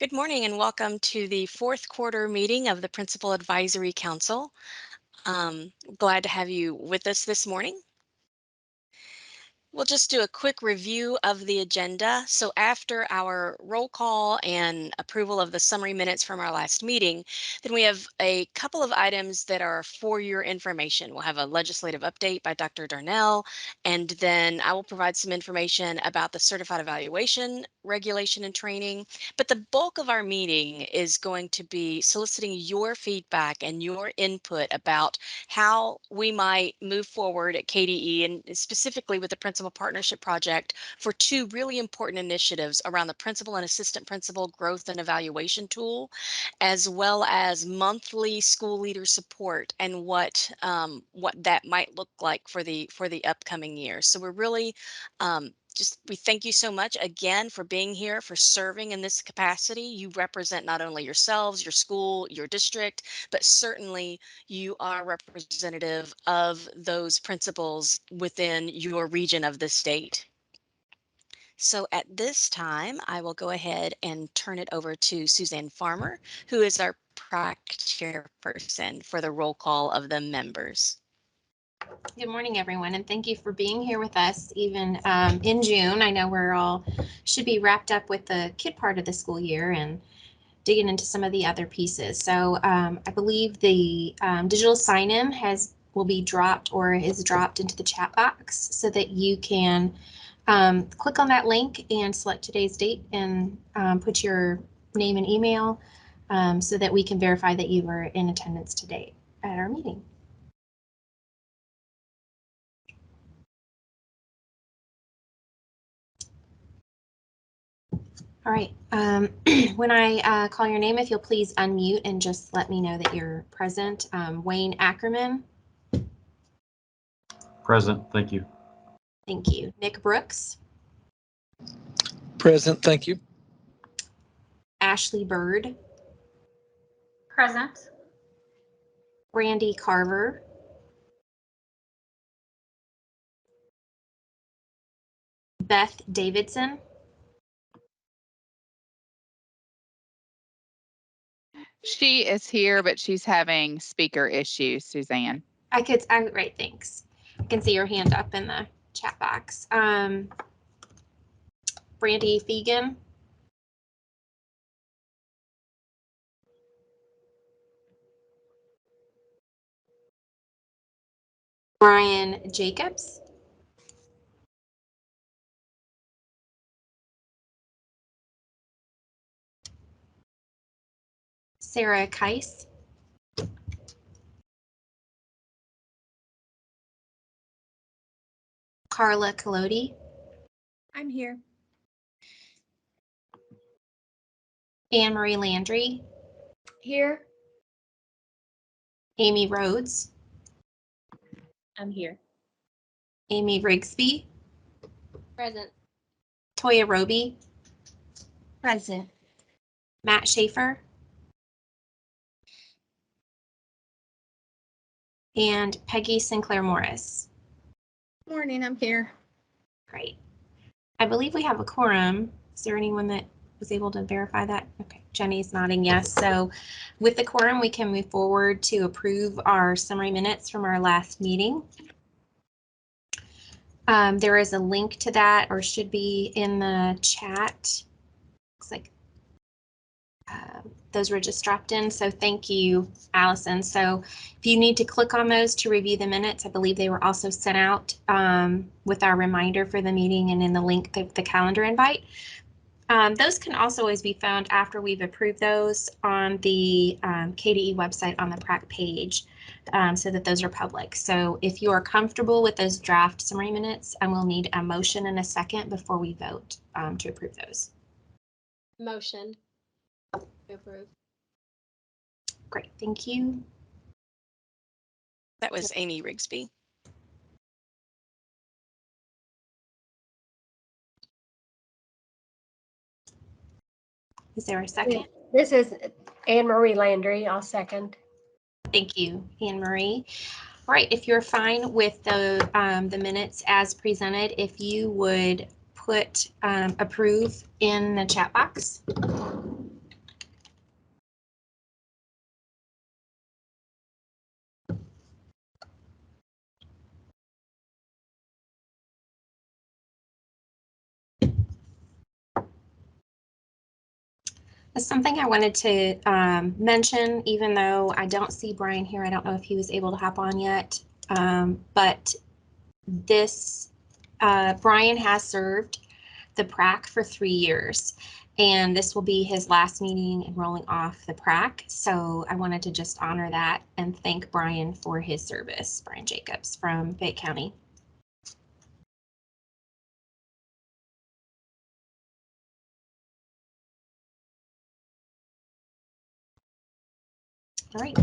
Good morning and welcome to the fourth quarter meeting of the Principal Advisory Council. Glad to have you with us this morning. We'll just do a quick review of the agenda. So after our roll call and approval of the summary minutes from our last meeting, then we have a couple of items that are for your information. We'll have a legislative update by Dr. Darnell, and then I will provide some information about the certified evaluation regulation and training. But the bulk of our meeting is going to be soliciting your feedback and your input about how we might move forward at KDE and specifically with the Principal Partnership Project for two really important initiatives around the principal and assistant principal growth and evaluation tool, as well as monthly school leader support and what that might look like for the upcoming year. So we're really we thank you so much again for being here, for serving in this capacity. You represent not only yourselves, your school, your district, but certainly you are representative of those principals within your region of the state. So at this time, I will go ahead and turn it over to Suzanne Farmer, who is our PrAC chairperson for the roll call of the members. Good morning, everyone, and thank you for being here with us even in June. I know we're all should be wrapped up with the kid part of the school year and digging into some of the other pieces. So I believe the digital sign-in will be dropped or is dropped into the chat box so that you can click on that link and select today's date and put your name and email so that we can verify that you were in attendance today at our meeting. All right, when I call your name, if you'll please unmute and just let me know that you're present. Wayne Ackerman. Present, thank you. Thank you. Nick Brooks. Present, thank you. Ashley Bird. Present. Brandy Carver. Beth Davidson. She is here, but she's having speaker issues, Suzanne. Right, thanks. I can see your hand up in the chat box. Brandy Fegan. Brian Jacobs. Sarah Keiss. Carla Collodi. I'm here. Anne Marie Landry. Here. Amy Rhodes. I'm here. Amy Rigsby. Present. Toya Roby. Present. Matt Schaefer. And Peggy Sinclair Morris. Morning, I'm here. Great. I believe we have a quorum. Is there anyone that was able to verify that? Okay, Jenny's nodding yes. So with the quorum, we can move forward to approve our summary minutes from our last meeting. There is a link to that, or should be in the chat. Looks like those were just dropped in. So thank you, Allison. So if you need to click on those to review the minutes, I believe they were also sent out with our reminder for the meeting and in the link, the calendar invite. Those can also always be found after we've approved those on the KDE website on the PrAC page so that those are public. So if you are comfortable with those draft summary minutes, I will need a motion and a second before we vote to approve those. Motion. Approve. Great, thank you. That was Amy Rigsby. Is there a second? This is Anne Marie Landry. I'll second. Thank you, Anne Marie. All right, if you're fine with the minutes as presented, if you would put approve in the chat box. Something I wanted to mention, even though I don't see Brian here, I don't know if he was able to hop on yet, but this, Brian has served the PrAC for 3 years, and this will be his last meeting and rolling off the PrAC. So I wanted to just honor that and thank Brian for his service, Brian Jacobs from Fayette County. All right,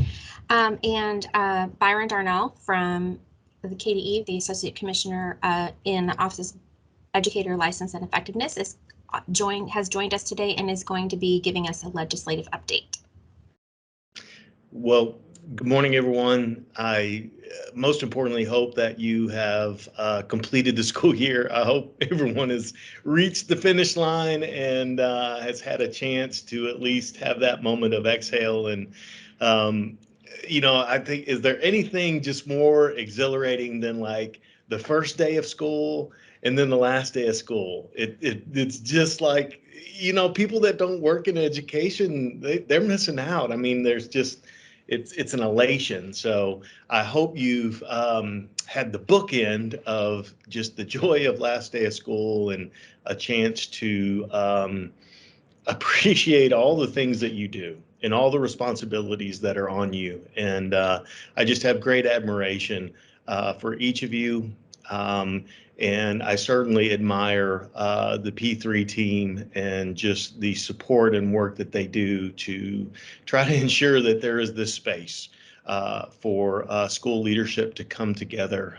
and Byron Darnell from the KDE, the Associate Commissioner in the Office of Educator License and Effectiveness, has joined us today and is going to be giving us a legislative update. Well, good morning, everyone. I most importantly hope that you have completed the school year. I hope everyone has reached the finish line and has had a chance to at least have that moment of exhale. And, I think, is there anything just more exhilarating than like the first day of school and then the last day of school? It's just like, people that don't work in education, they're missing out. I mean, there's just, it's an elation. So I hope you've had the bookend of just the joy of last day of school and a chance to appreciate all the things that you do and all the responsibilities that are on you. And I just have great admiration for each of you. And I certainly admire the P3 team and just the support and work that they do to try to ensure that there is this space for school leadership to come together.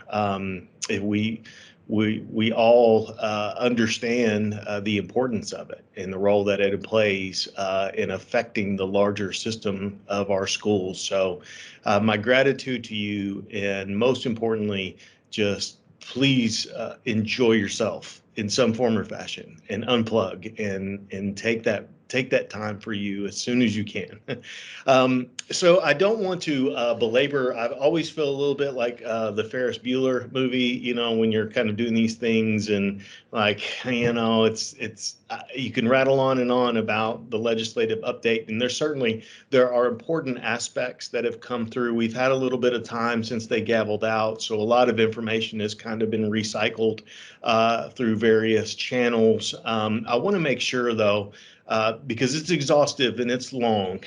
If we all understand the importance of it and the role that it plays in affecting the larger system of our schools. So my gratitude to you, and most importantly, just please enjoy yourself in some form or fashion and unplug and take that time for you as soon as you can. So I don't want to belabor. I always feel a little bit like the Ferris Bueller movie, when you're kind of doing these things and like, you can rattle on and on about the legislative update. And there are important aspects that have come through. We've had a little bit of time since they gavelled out. So a lot of information has kind of been recycled through various channels. I want to make sure though, because it's exhaustive and it's long.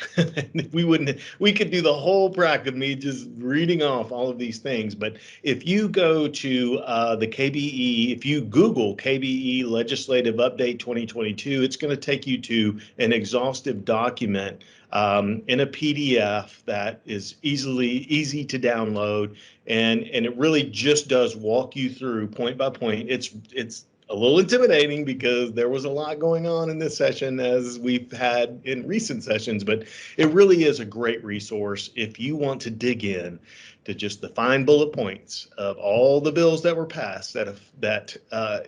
We could do the whole PrAC of me just reading off all of these things. But if you go to the KBE, if you Google KBE Legislative Update 2022, it's going to take you to an exhaustive document in a PDF that is easy to download. And it really just does walk you through point by point. It's a little intimidating because there was a lot going on in this session as we've had in recent sessions, but it really is a great resource if you want to dig in to just the fine bullet points of all the bills that were passed that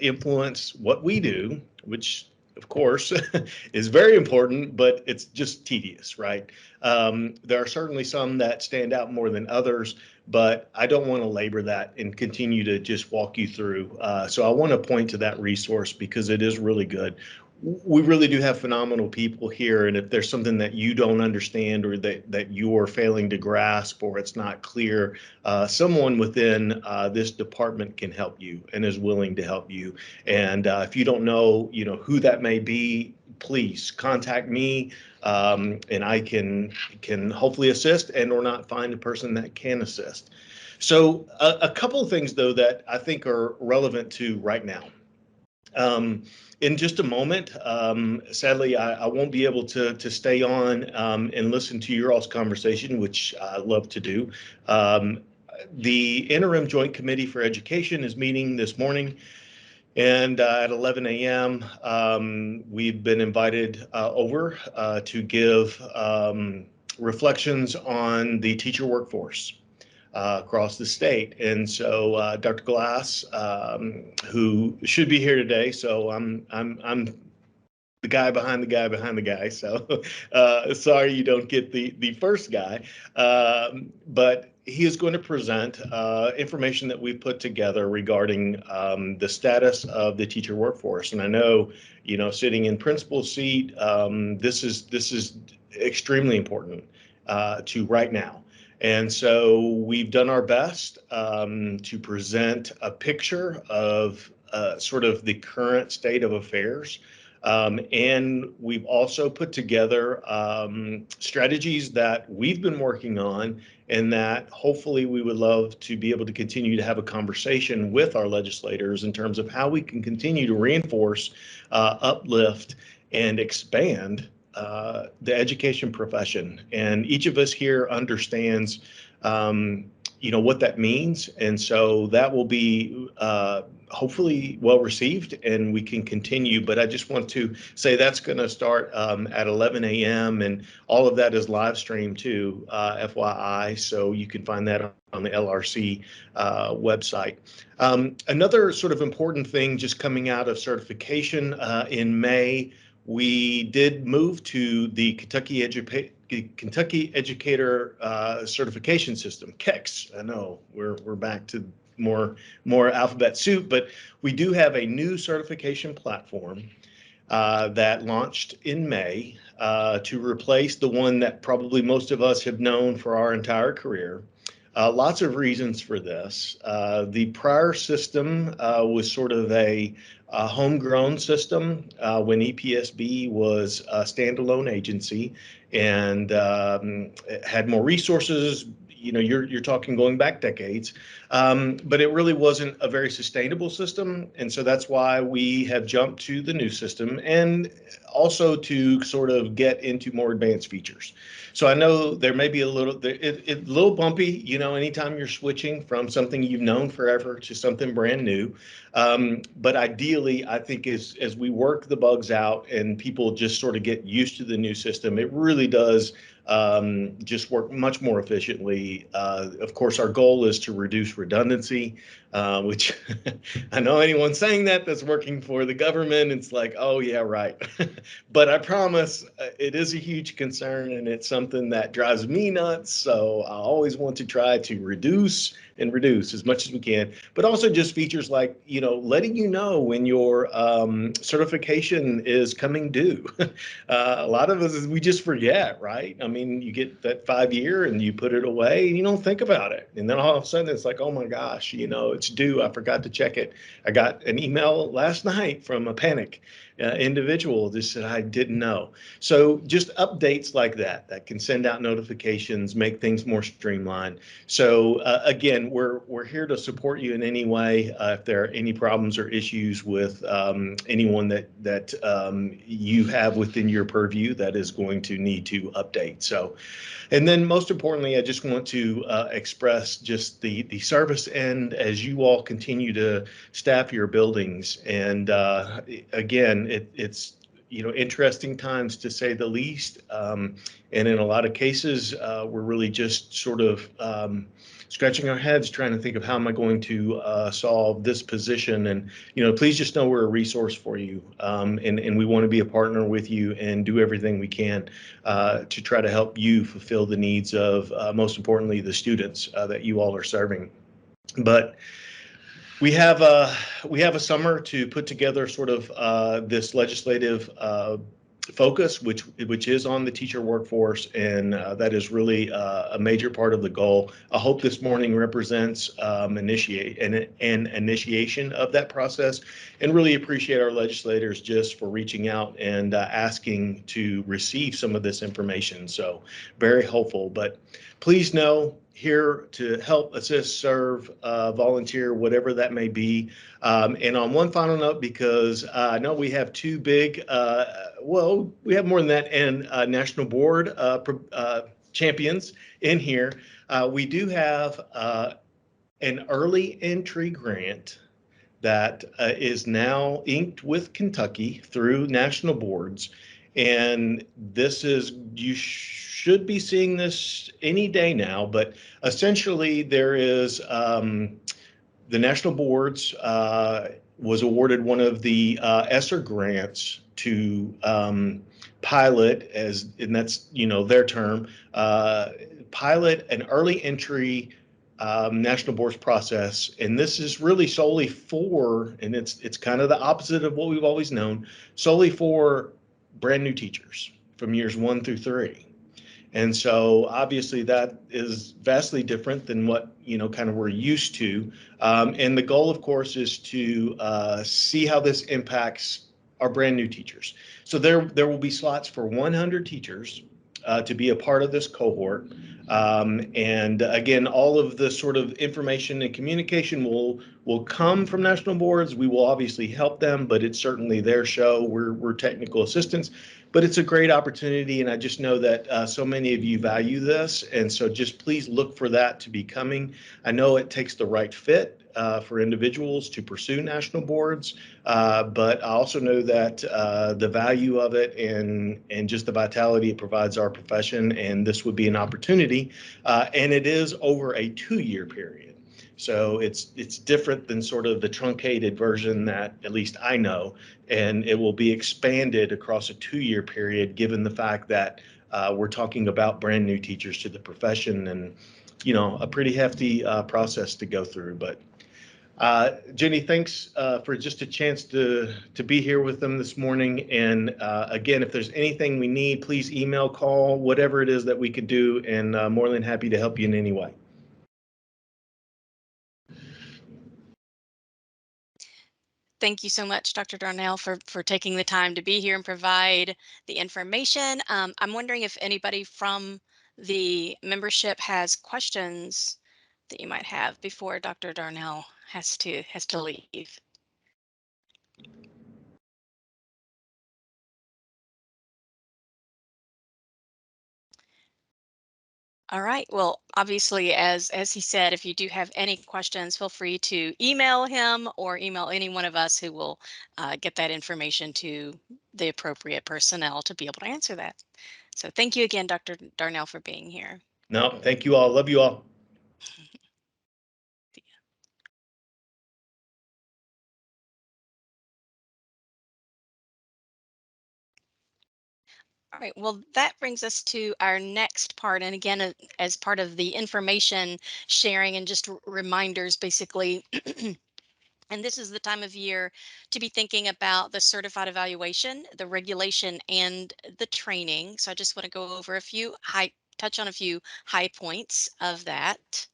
influence what we do, which of course is very important, but it's just tedious, right? There are certainly some that stand out more than others, but I don't want to labor that and continue to just walk you through. So I want to point to that resource because it is really good. We really do have phenomenal people here, and if there's something that you don't understand or that you're failing to grasp or it's not clear, someone within this department can help you and is willing to help you. And if you don't know, who that may be, please contact me, and I can hopefully assist and or not find a person that can assist. So a couple of things though that I think are relevant to right now. In just a moment, sadly, I won't be able to stay on and listen to your all's conversation, which I love to do. The Interim Joint Committee for Education is meeting this morning. And at 11 a.m., we've been invited over to give reflections on the teacher workforce across the state. And so Dr. Glass, who should be here today, so I'm the guy behind the guy behind the guy. So sorry you don't get the first guy, but he is going to present information that we've put together regarding the status of the teacher workforce. And I know, sitting in principal's seat, this is extremely important to right now. And so we've done our best to present a picture of sort of the current state of affairs. And we've also put together strategies that we've been working on and that hopefully we would love to be able to continue to have a conversation with our legislators in terms of how we can continue to reinforce, uplift, and expand the education profession. And each of us here understands what that means. And so that will be hopefully well received and we can continue. But I just want to say that's going to start at 11 a.m. and all of that is live streamed too, FYI. So you can find that on the LRC website. Another sort of important thing just coming out of certification in May, we did move to the Kentucky Educator Certification System, KEX. I know we're back to more alphabet soup, but we do have a new certification platform that launched in May to replace the one that probably most of us have known for our entire career. Lots of reasons for this. The prior system was sort of a homegrown system when EPSB was a standalone agency and had more resources. You're talking going back decades, but it really wasn't a very sustainable system. And so that's why we have jumped to the new system and also to sort of get into more advanced features. So I know there may be a little bumpy, anytime you're switching from something you've known forever to something brand new. But ideally, I think as we work the bugs out and people just sort of get used to the new system, it really does just work much more efficiently. Of course, our goal is to reduce redundancy, which I know anyone saying that's working for the government. It's like, oh yeah, right. But I promise it is a huge concern and it's something that drives me nuts. So I always want to try to reduce as much as we can, but also just features like, letting you know when your certification is coming due. A lot of us, we just forget, right? I mean, you get that 5-year and you put it away and you don't think about it. And then all of a sudden it's like, oh my gosh, it's due. I forgot to check it. I got an email last night from a panic individual just said, I didn't know. So just updates like that can send out notifications, make things more streamlined. So again, we're here to support you in any way. If there are any problems or issues with anyone that you have within your purview that is going to need to update. So, and then most importantly, I just want to express just the service end as you all continue to staff your buildings. And again, it's interesting times to say the least. And in a lot of cases, we're really just sort of scratching our heads trying to think of how am I going to solve this position. And, please just know we're a resource for you. And we want to be a partner with you and do everything we can to try to help you fulfill the needs of, most importantly, the students that you all are serving. But we have a summer to put together sort of this legislative focus, which is on the teacher workforce, and that is really a major part of the goal. I hope this morning represents an initiation of that process, and really appreciate our legislators just for reaching out and asking to receive some of this information. So very hopeful, but please know here to help, assist, serve, volunteer, whatever that may be. And on one final note, because I know we have two big, well, we have more than that, and national board champions in here. We do have an early entry grant that is now inked with Kentucky through national boards. And this is, you should be seeing this any day now, but essentially there is the national boards was awarded one of the ESSER grants to pilot, and that's their term, pilot an early entry national boards process. And this is really solely for, and it's kind of the opposite of what we've always known, solely for brand new teachers from years 1 through 3. And so obviously that is vastly different than what, kind of we're used to. And the goal, of course, is to see how this impacts our brand new teachers. So there will be slots for 100 teachers to be a part of this cohort. And again, all of the sort of information and communication will come from national boards. We will obviously help them, but it's certainly their show. We're technical assistants. But it's a great opportunity, and I just know that so many of you value this, and so just please look for that to be coming. I know it takes the right fit for individuals to pursue national boards, but I also know that the value of it and just the vitality it provides our profession, and this would be an opportunity, and it is over a 2-year period. So it's different than sort of the truncated version that at least I know, and it will be expanded across a 2-year period, given the fact that we're talking about brand new teachers to the profession, and a pretty hefty process to go through. But Jenny, thanks for just a chance to be here with them this morning. And again, if there's anything we need, please email, call, whatever it is that we could do, and more than happy to help you in any way. Thank you so much, Dr. Darnell, for taking the time to be here and provide the information. I'm wondering if anybody from the membership has questions that you might have before Dr. Darnell has to leave. All right. Well, obviously, as he said, if you do have any questions, feel free to email him or email any one of us who will get that information to the appropriate personnel to be able to answer that. So thank you again, Dr. Darnell, for being here. No, thank you all. Love you all. All right, well, that brings us to our next part. And again, as part of the information sharing and just reminders, basically, and this is the time of year to be thinking about the certified evaluation, the regulation, and the training. So I just want to go over touch on a few high points of that.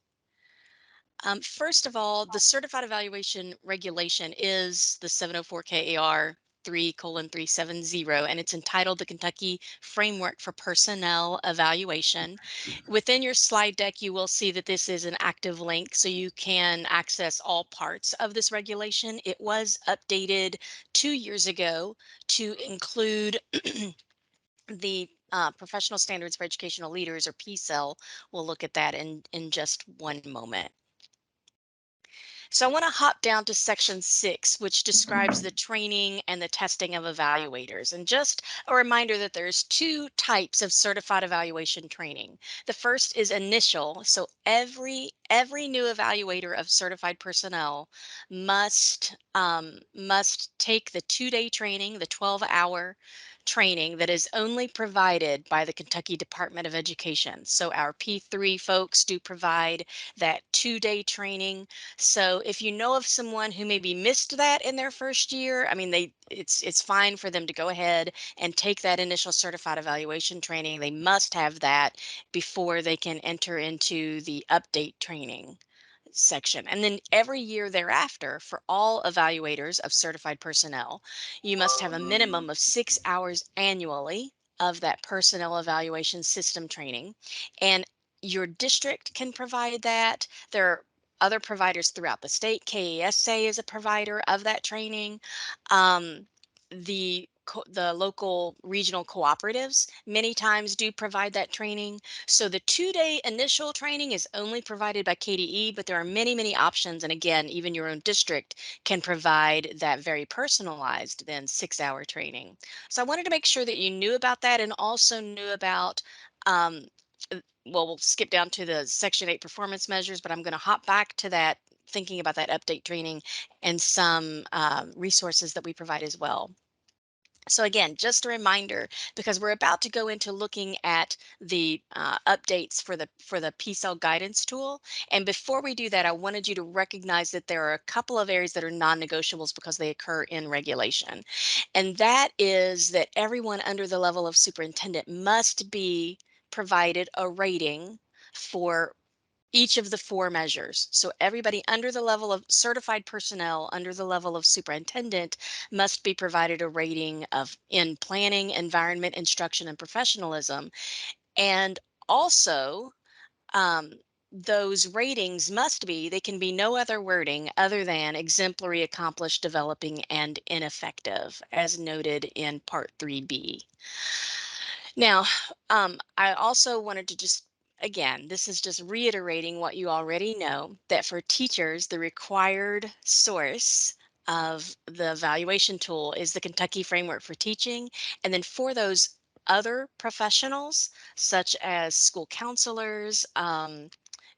First of all, the certified evaluation regulation is the 704 KAR 3:370, and it's entitled the Kentucky Framework for Personnel Evaluation. Within your slide deck, you will see that this is an active link, so you can access all parts of this regulation. It was updated 2 years ago to include the Professional Standards for Educational Leaders, or PSEL. We'll look at that in just one moment. So I want to hop down to section 6, which describes the training and the testing of evaluators. And just a reminder that there's 2 types of certified evaluation training. The first is initial. So every new evaluator of certified personnel must take the 2-day training, the 12-hour training that is only provided by the Kentucky Department of Education. So our P3 folks do provide that 2-day training. So if you know of someone who maybe missed that in their first year, I mean, it's fine for them to go ahead and take that initial certified evaluation training. They must have that before they can enter into the update training section. And then every year thereafter, for all evaluators of certified personnel, you must have a minimum of 6 hours annually of that personnel evaluation system training. And your district can provide that. There are other providers throughout the state. KASA is a provider of that training. The local regional cooperatives many times do provide that training. So the 2-day initial training is only provided by KDE, but there are many options. And again, even your own district can provide that very personalized then 6-hour training. So I wanted to make sure that you knew about that, and also knew about well, we'll skip down to the Section 8 performance measures, but I'm going to hop back to that thinking about that update training and some resources that we provide as well. So again, just a reminder, because we're about to go into looking at the updates for the P-cell guidance tool. And before we do that, I wanted you to recognize that there are a couple of areas that are non-negotiables because they occur in regulation. And that is that everyone under the level of superintendent must be provided a rating for each of the 4 measures. So everybody under the level of certified personnel, under the level of superintendent, must be provided a rating of in planning, environment, instruction, and professionalism. And also, um, those ratings must be, they can be no other wording other than exemplary, accomplished, developing, and ineffective, as noted in Part 3B. Now, I also wanted to just, again, this is just reiterating what you already know, that for teachers, the required source of the evaluation tool is the Kentucky Framework for Teaching. And then for those other professionals, such as school counselors,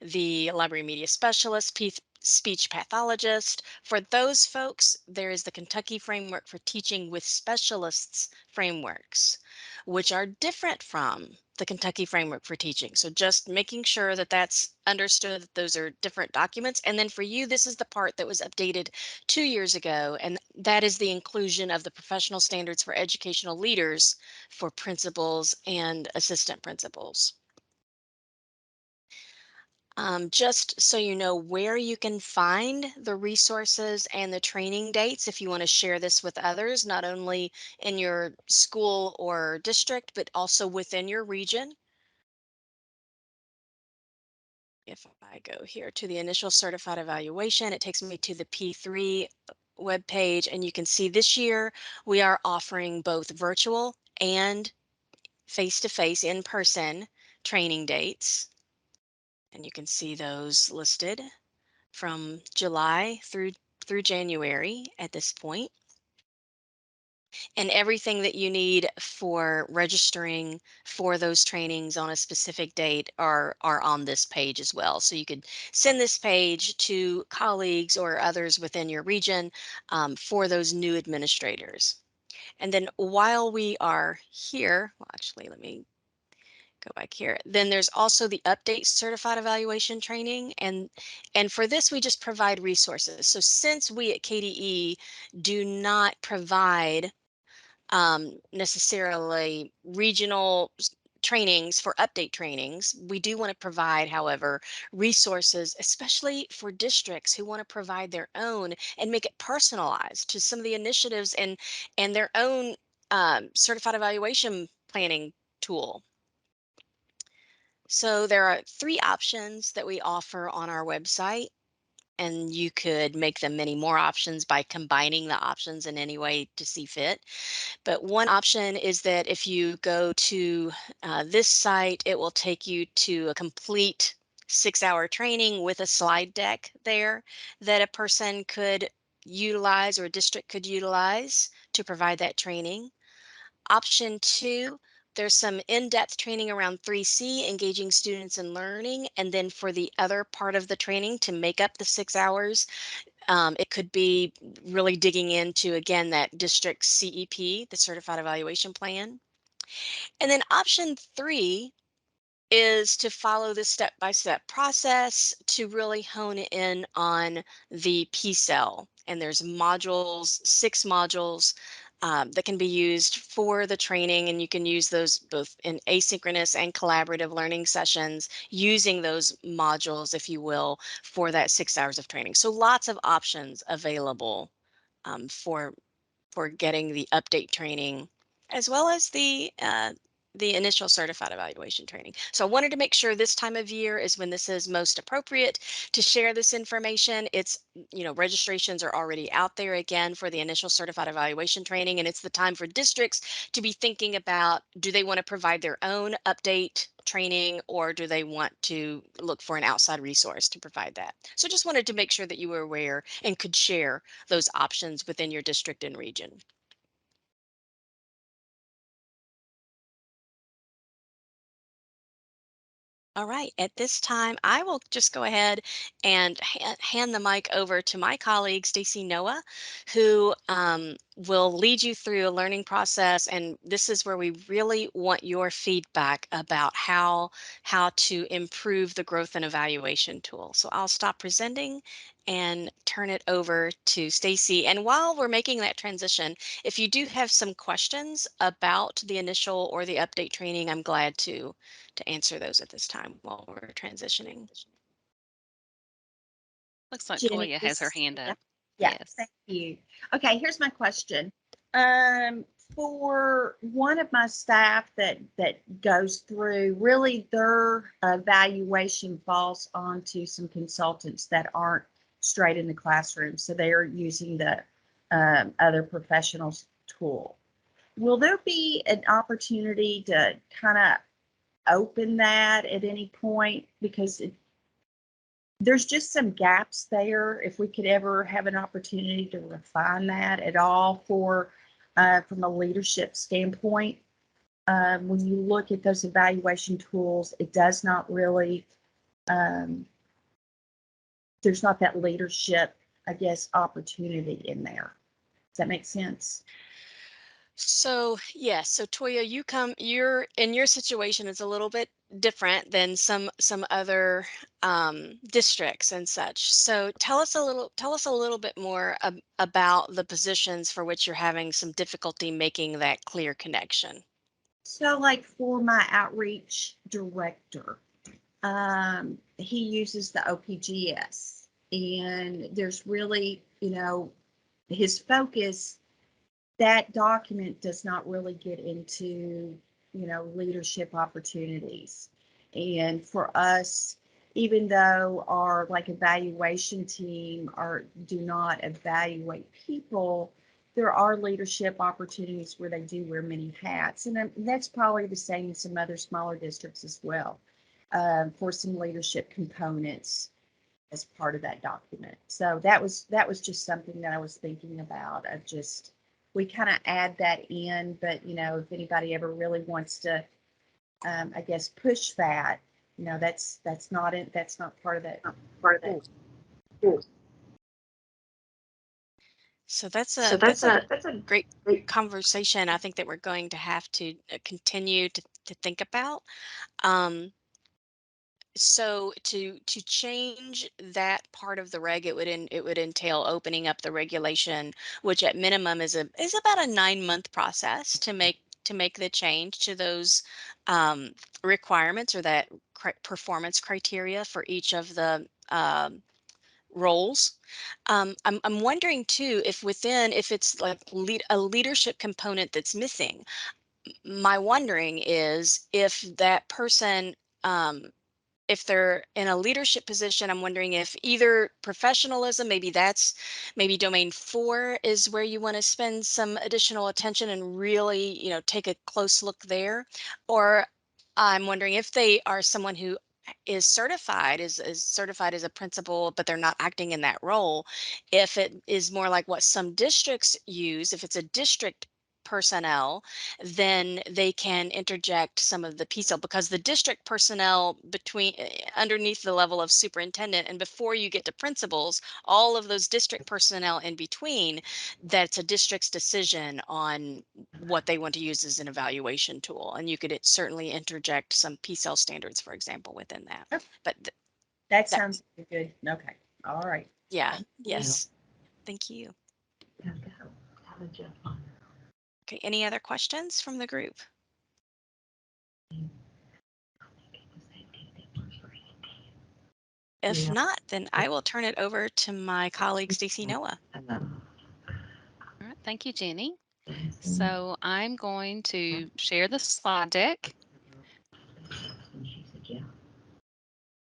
the library media specialist, speech pathologist, for those folks, there is the Kentucky Framework for Teaching with Specialists frameworks, which are different from the Kentucky Framework for Teaching. So just making sure that that's understood, that those are different documents. And then for you, this is the part that was updated 2 years ago, and that is the inclusion of the professional standards for educational leaders for principals and assistant principals. Just so you know where you can find the resources and the training dates if you want to share this with others, not only in your school or district, but also within your region. If I go here to the initial certified evaluation, it takes me to the P3 webpage, and you can see this year we are offering both virtual and face-to-face in-person training dates. And you can see those listed from July through January at this point. And everything that you need for registering for those trainings on a specific date are on this page as well. So you could send this page to colleagues or others within your region for those new administrators. And then while we are here, well, actually, let me go back here. Then there's also the update certified evaluation training. And for this, we just provide resources. So since we at KDE do not provide necessarily regional trainings for update trainings, we do want to provide, however, resources, especially for districts who want to provide their own and make it personalized to some of the initiatives and their own certified evaluation planning tool. So there are 3 options that we offer on our website, and you could make them many more options by combining the options in any way to see fit. But one option is that if you go to this site, it will take you to a complete 6-hour training with a slide deck there that a person could utilize or a district could utilize to provide that training. Option 2, there's some in-depth training around 3C, engaging students in learning. And then for the other part of the training to make up the 6 hours, it could be really digging into, again, that district CEP, the Certified Evaluation Plan. And then option 3 is to follow the step-by-step process to really hone in on the P-cell. And there's modules, 6 modules that can be used for the training, and you can use those both in asynchronous and collaborative learning sessions using those modules, if you will, for that 6 hours of training. So lots of options available for getting the update training, as well as the initial certified evaluation training. So I wanted to make sure this time of year is when this is most appropriate to share this information. It's, registrations are already out there again for the initial certified evaluation training, and it's the time for districts to be thinking about, do they want to provide their own update training, or do they want to look for an outside resource to provide that? So just wanted to make sure that you were aware and could share those options within your district and region. All right, at this time, I will just go ahead and hand the mic over to my colleague, Stacy Noah, who will lead you through a learning process. And this is where we really want your feedback about how to improve the growth and evaluation tool. So I'll stop presenting and turn it over to Stacy. And while we're making that transition, if you do have some questions about the initial or the update training, I'm glad to answer those at this time while we're transitioning. Looks like Jenny, Toya has her hand yeah, up. yeah, Yes. thank you. Okay, here's my question. For one of my staff that goes through, really their evaluation falls onto some consultants that aren't straight in the classroom, so they are using the other professionals tool. Will there be an opportunity to kind of open that at any point? Because there's just some gaps there. If we could ever have an opportunity to refine that at all for from a leadership standpoint, when you look at those evaluation tools, it does not really, there's not that leadership, I guess, opportunity in there. Does that make sense? So yes, so Toya, you're in your situation is a little bit different than some other districts and such. So tell us a little bit more about the positions for which you're having some difficulty making that clear connection. So like for my outreach director, he uses the OPGS, and there's really, his focus, that document does not really get into, leadership opportunities. And for us, even though our like evaluation team do not evaluate people, there are leadership opportunities where they do wear many hats. And that's probably the same in some other smaller districts as well, for some leadership components as part of that document. So that was just something that I was thinking about. Of just, we kind of add that in, but if anybody ever really wants to, I guess, push that, that's not it. That's not part of that. So that's a great conversation. I think that we're going to have to continue to think about. So to change that part of the reg, it would entail opening up the regulation, which at minimum is about a 9-month process to make the change to those requirements or that performance criteria for each of the roles. I'm wondering too if it's like a leadership component that's missing. My wondering is if that person if they're in a leadership position, I'm wondering if either professionalism, maybe domain 4 is where you want to spend some additional attention and really, take a close look there. Or I'm wondering if they are someone who is certified as a principal, but they're not acting in that role. If it is more like what some districts use, if it's a district personnel, then they can interject some of the PSEL, because the district personnel underneath the level of superintendent and before you get to principals, all of those district personnel in between, that's a district's decision on what they want to use as an evaluation tool. And you could certainly interject some PSEL standards, for example, within that. Okay. But That sounds good. Okay. All right. yeah, yes. Thank you. Okay, any other questions from the group? If not, then I will turn it over to my colleague, Stacy Noah. All right. Thank you, Jenny. So I'm going to share the slide deck.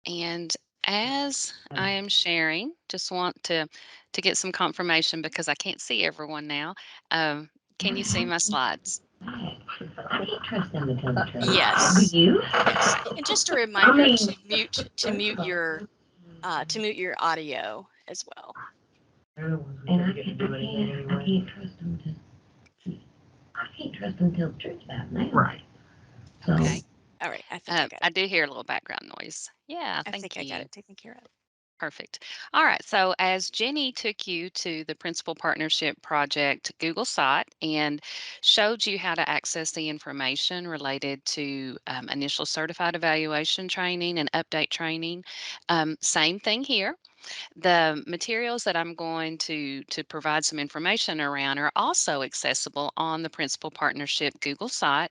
And as I am sharing, just want to get some confirmation because I can't see everyone now. Can you see my slides? Yes. Yes. And just a reminder to mute your audio as well. And I can't trust them till the truth's out now. Right. Okay. All right, I think I got I it. do hear a little background noise. Yeah, I thank think I got you. it taken care of. Perfect. All right. So, as Jenny took you to the Principal Partnership Project Google site and showed you how to access the information related to initial certified evaluation training and update training, same thing here. The materials that I'm going to provide some information around are also accessible on the Principal Partnership Google site.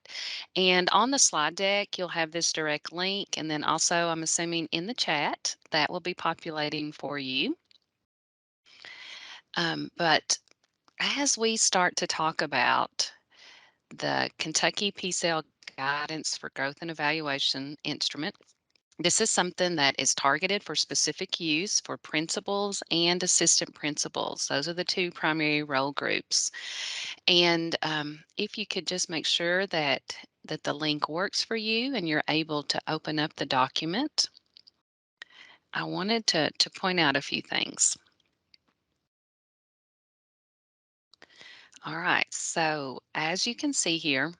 And on the slide deck, you'll have this direct link. And then also, I'm assuming in the chat, that will be populating for you. But as we start to talk about the Kentucky PCL Guidance for Growth and Evaluation Instrument, this is something that is targeted for specific use for principals and assistant principals. Those are the two primary role groups. And if you could just make sure that the link works for you and you're able to open up the document, I wanted to point out a few things. All right, so as you can see here,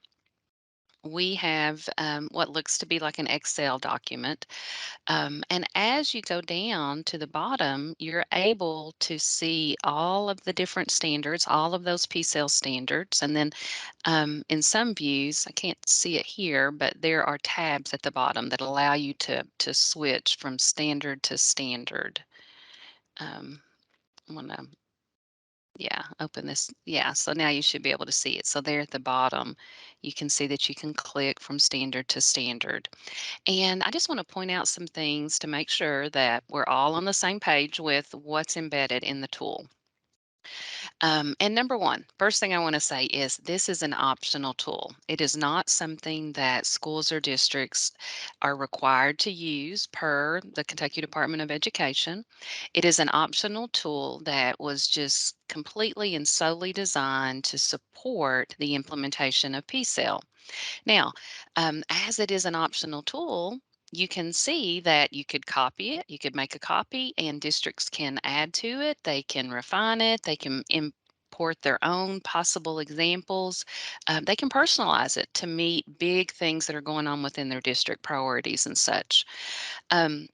we have what looks to be like an Excel document. And as you go down to the bottom, you're able to see all of the different standards, all of those PCL standards. And then in some views, I can't see it here, but there are tabs at the bottom that allow you to switch from standard to standard. I'm going to, yeah, open this. Yeah, so now you should be able to see it. So there at the bottom, you can see that you can click from standard to standard. And I just want to point out some things to make sure that we're all on the same page with what's embedded in the tool. And number one, first thing I want to say is this is an optional tool. It is not something that schools or districts are required to use per the Kentucky Department of Education. It is an optional tool that was just completely and solely designed to support the implementation of PCEL. Now, as it is an optional tool, you can see that you could copy it, you could make a copy, and districts can add to it, they can refine it, they can import their own possible examples, they can personalize it to meet big things that are going on within their district priorities and such. Um,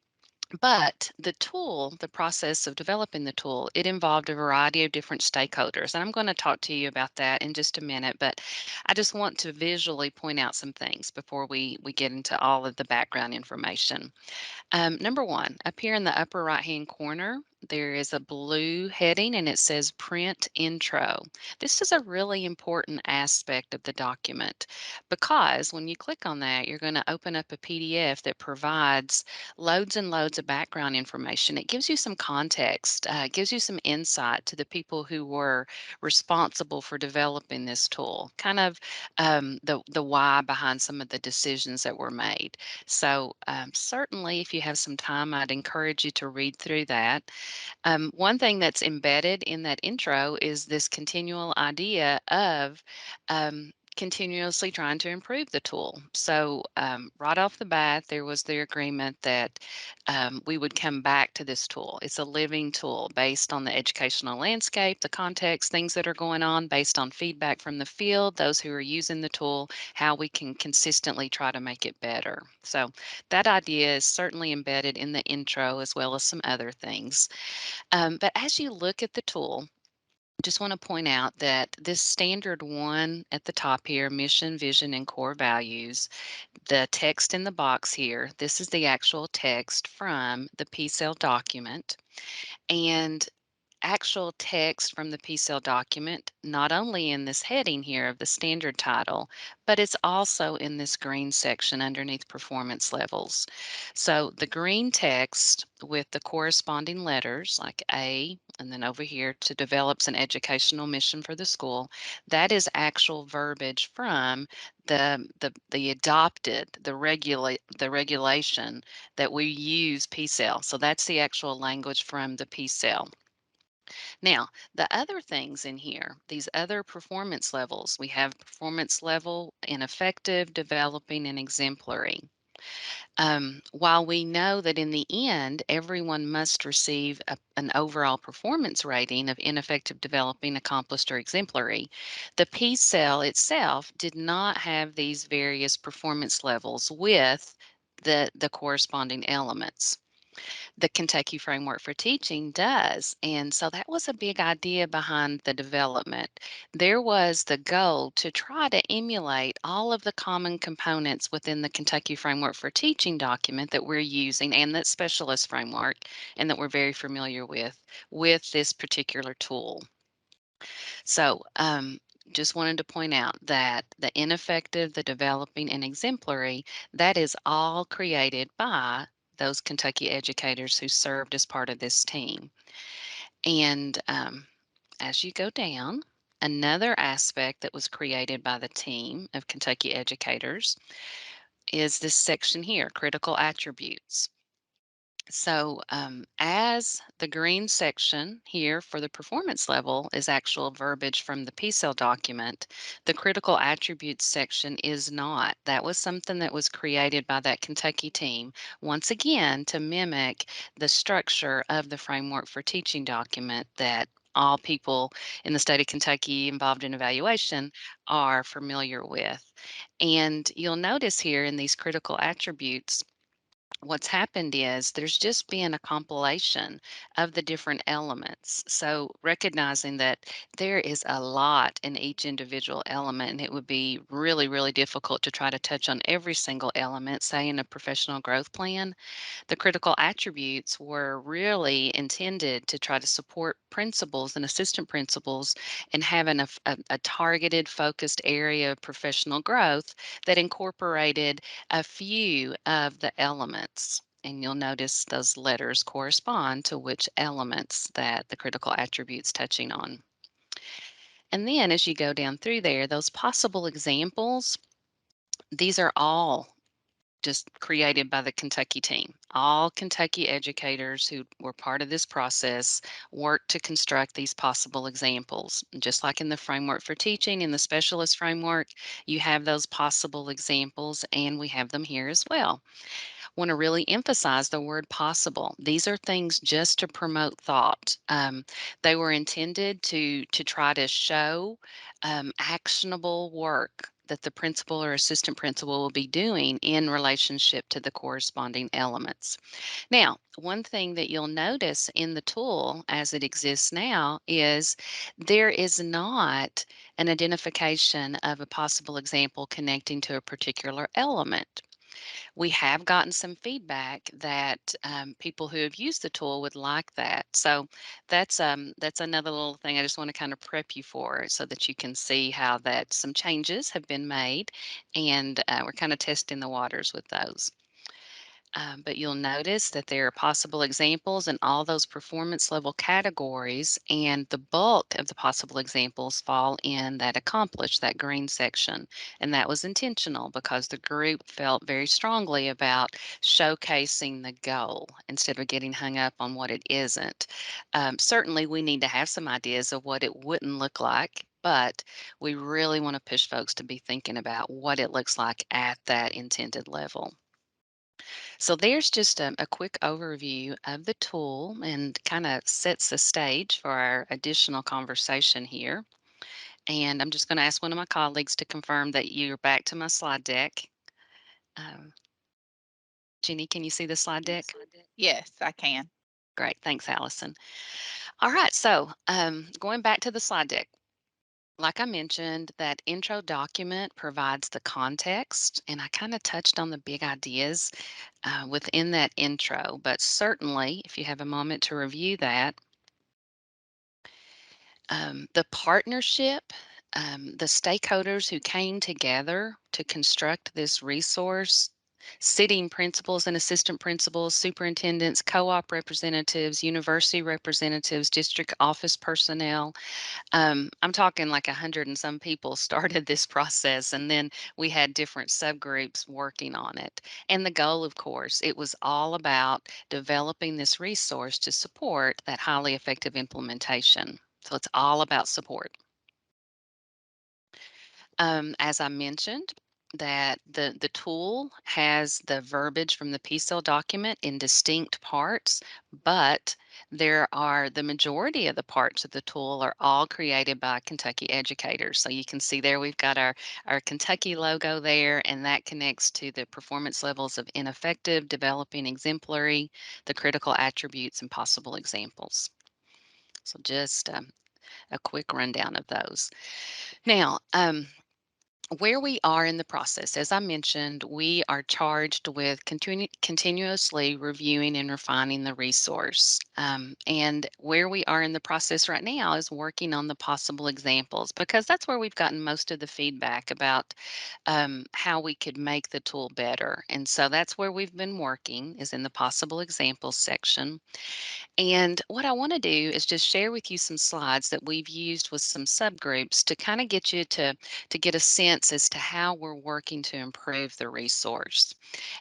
but the tool, the process of developing the tool, it involved a variety of different stakeholders. And I'm going to talk to you about that in just a minute, but I just want to visually point out some things before we get into all of the background information. Number one, up here in the upper right-hand corner, there is a blue heading and it says Print Intro. This is a really important aspect of the document because when you click on that, you're going to open up a PDF that provides loads and loads of background information. It gives you some context, gives you some insight to the people who were responsible for developing this tool, kind of the why behind some of the decisions that were made. So certainly, if you have some time, I'd encourage you to read through that. One thing that's embedded in that intro is this continual idea of continuously trying to improve the tool. So right off the bat, there was the agreement that we would come back to this tool. It's a living tool based on the educational landscape, the context, things that are going on, based on feedback from the field, those who are using the tool, how we can consistently try to make it better. So that idea is certainly embedded in the intro as well as some other things. But as you look at the tool, I just want to point out that this standard one at the top here, mission, vision, and core values, the text in the box here, this is the actual text from the PCEL document. And actual text from the PCEL document, not only in this heading here of the standard title, but it's also in this green section underneath performance levels. So the green text with the corresponding letters like A, and then over here to develops an educational mission for the school, that is actual verbiage from the adopted, the regulation that we use PCEL. So that's the actual language from the PCEL. Now, the other things in here, these other performance levels, we have performance level in effective, developing, and exemplary. While we know that in the end, everyone must receive an overall performance rating of ineffective, developing, accomplished, or exemplary, the P cell itself did not have these various performance levels with the corresponding elements. The Kentucky Framework for Teaching does. And so that was a big idea behind the development. There was the goal to try to emulate all of the common components within the Kentucky Framework for Teaching document that we're using and that specialist framework and that we're very familiar with this particular tool. So, just wanted to point out that the ineffective, the developing, and exemplary, that is all created by those Kentucky educators who served as part of this team. And as you go down, another aspect that was created by the team of Kentucky educators is this section here, critical attributes. So, as the green section here for the performance level is actual verbiage from the PCEL document, the critical attributes section is not. That was something that was created by that Kentucky team, once again, to mimic the structure of the framework for teaching document that all people in the state of Kentucky involved in evaluation are familiar with. And you'll notice here in these critical attributes, what's happened is there's just been a compilation of the different elements. So recognizing that there is a lot in each individual element, and it would be really, really difficult to try to touch on every single element, say in a professional growth plan. The critical attributes were really intended to try to support principals and assistant principals in having a targeted, focused area of professional growth that incorporated a few of the elements. And you'll notice those letters correspond to which elements that the critical attributes touching on. And then as you go down through there, those possible examples, these are all just created by the Kentucky team. All Kentucky educators who were part of this process worked to construct these possible examples. Just like in the framework for teaching, in the specialist framework, you have those possible examples, and we have them here as well. Want to really emphasize the word possible. These are things just to promote thought. They were intended to try to show actionable work that the principal or assistant principal will be doing in relationship to the corresponding elements. Now, one thing that you'll notice in the tool as it exists now is there is not an identification of a possible example connecting to a particular element. We have gotten some feedback that people who have used the tool would like that. So that's another little thing I just want to kind of prep you for, so that you can see how that some changes have been made, and we're kind of testing the waters with those. But you'll notice that there are possible examples in all those performance level categories, and the bulk of the possible examples fall in that accomplish, that green section. And that was intentional because the group felt very strongly about showcasing the goal instead of getting hung up on what it isn't. Certainly, we need to have some ideas of what it wouldn't look like, but we really want to push folks to be thinking about what it looks like at that intended level. So there's just a quick overview of the tool and kind of sets the stage for our additional conversation here. And I'm just going to ask one of my colleagues to confirm that you're back to my slide deck. Um, Jenny, can you see the slide deck? Yes, I can. Great, thanks, Allison. All right, so going back to the slide deck. Like I mentioned, that intro document provides the context, and I kind of touched on the big ideas within that intro, but certainly if you have a moment to review that, the partnership, the stakeholders who came together to construct this resource, sitting principals and assistant principals, superintendents, co-op representatives, university representatives, district office personnel, I'm talking like 100 and some people started this process, and then we had different subgroups working on it. And the goal, of course, it was all about developing this resource to support that highly effective implementation. So it's all about support. As I mentioned, that the tool has the verbiage from the PCL document in distinct parts, but the majority of the parts of the tool are all created by Kentucky educators. So you can see there we've got our Kentucky logo there, and that connects to the performance levels of ineffective, developing, exemplary, the critical attributes, and possible examples. So just a quick rundown of those. Now, where we are in the process, as I mentioned, we are charged with continuously reviewing and refining the resource. And where we are in the process right now is working on the possible examples, because that's where we've gotten most of the feedback about how we could make the tool better. And so that's where we've been working, is in the possible examples section. And what I want to do is just share with you some slides that we've used with some subgroups to kind of get you to get a sense as to how we're working to improve the resource.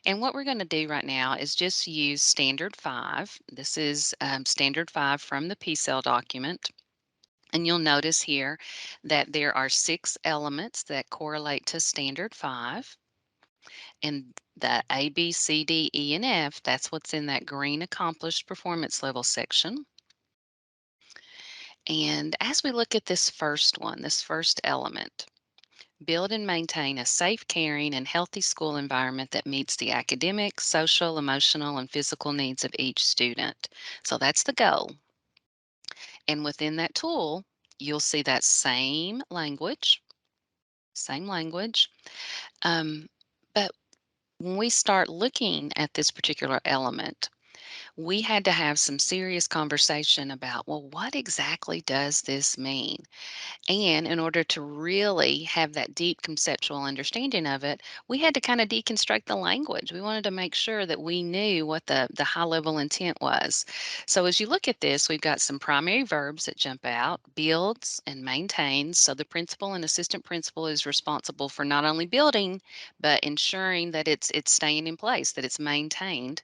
And what we're going to do right now is just use standard 5. This is standard 5 from the PCL document. And you'll notice here that there are 6 elements that correlate to standard 5. And the A, B, C, D, E, and F, that's what's in that green accomplished performance level section. And as we look at this first one, this first element, build and maintain a safe, caring, and healthy school environment that meets the academic, social, emotional, and physical needs of each student. So that's the goal. And within that tool, you'll see that same language, same language. But when we start looking at this particular element, we had to have some serious conversation about, well, what exactly does this mean? And in order to really have that deep conceptual understanding of it, we had to kind of deconstruct the language. We wanted to make sure that we knew what the high level intent was. So as you look at this, we've got some primary verbs that jump out: builds and maintains. So the principal and assistant principal is responsible for not only building, but ensuring that it's staying in place, that it's maintained.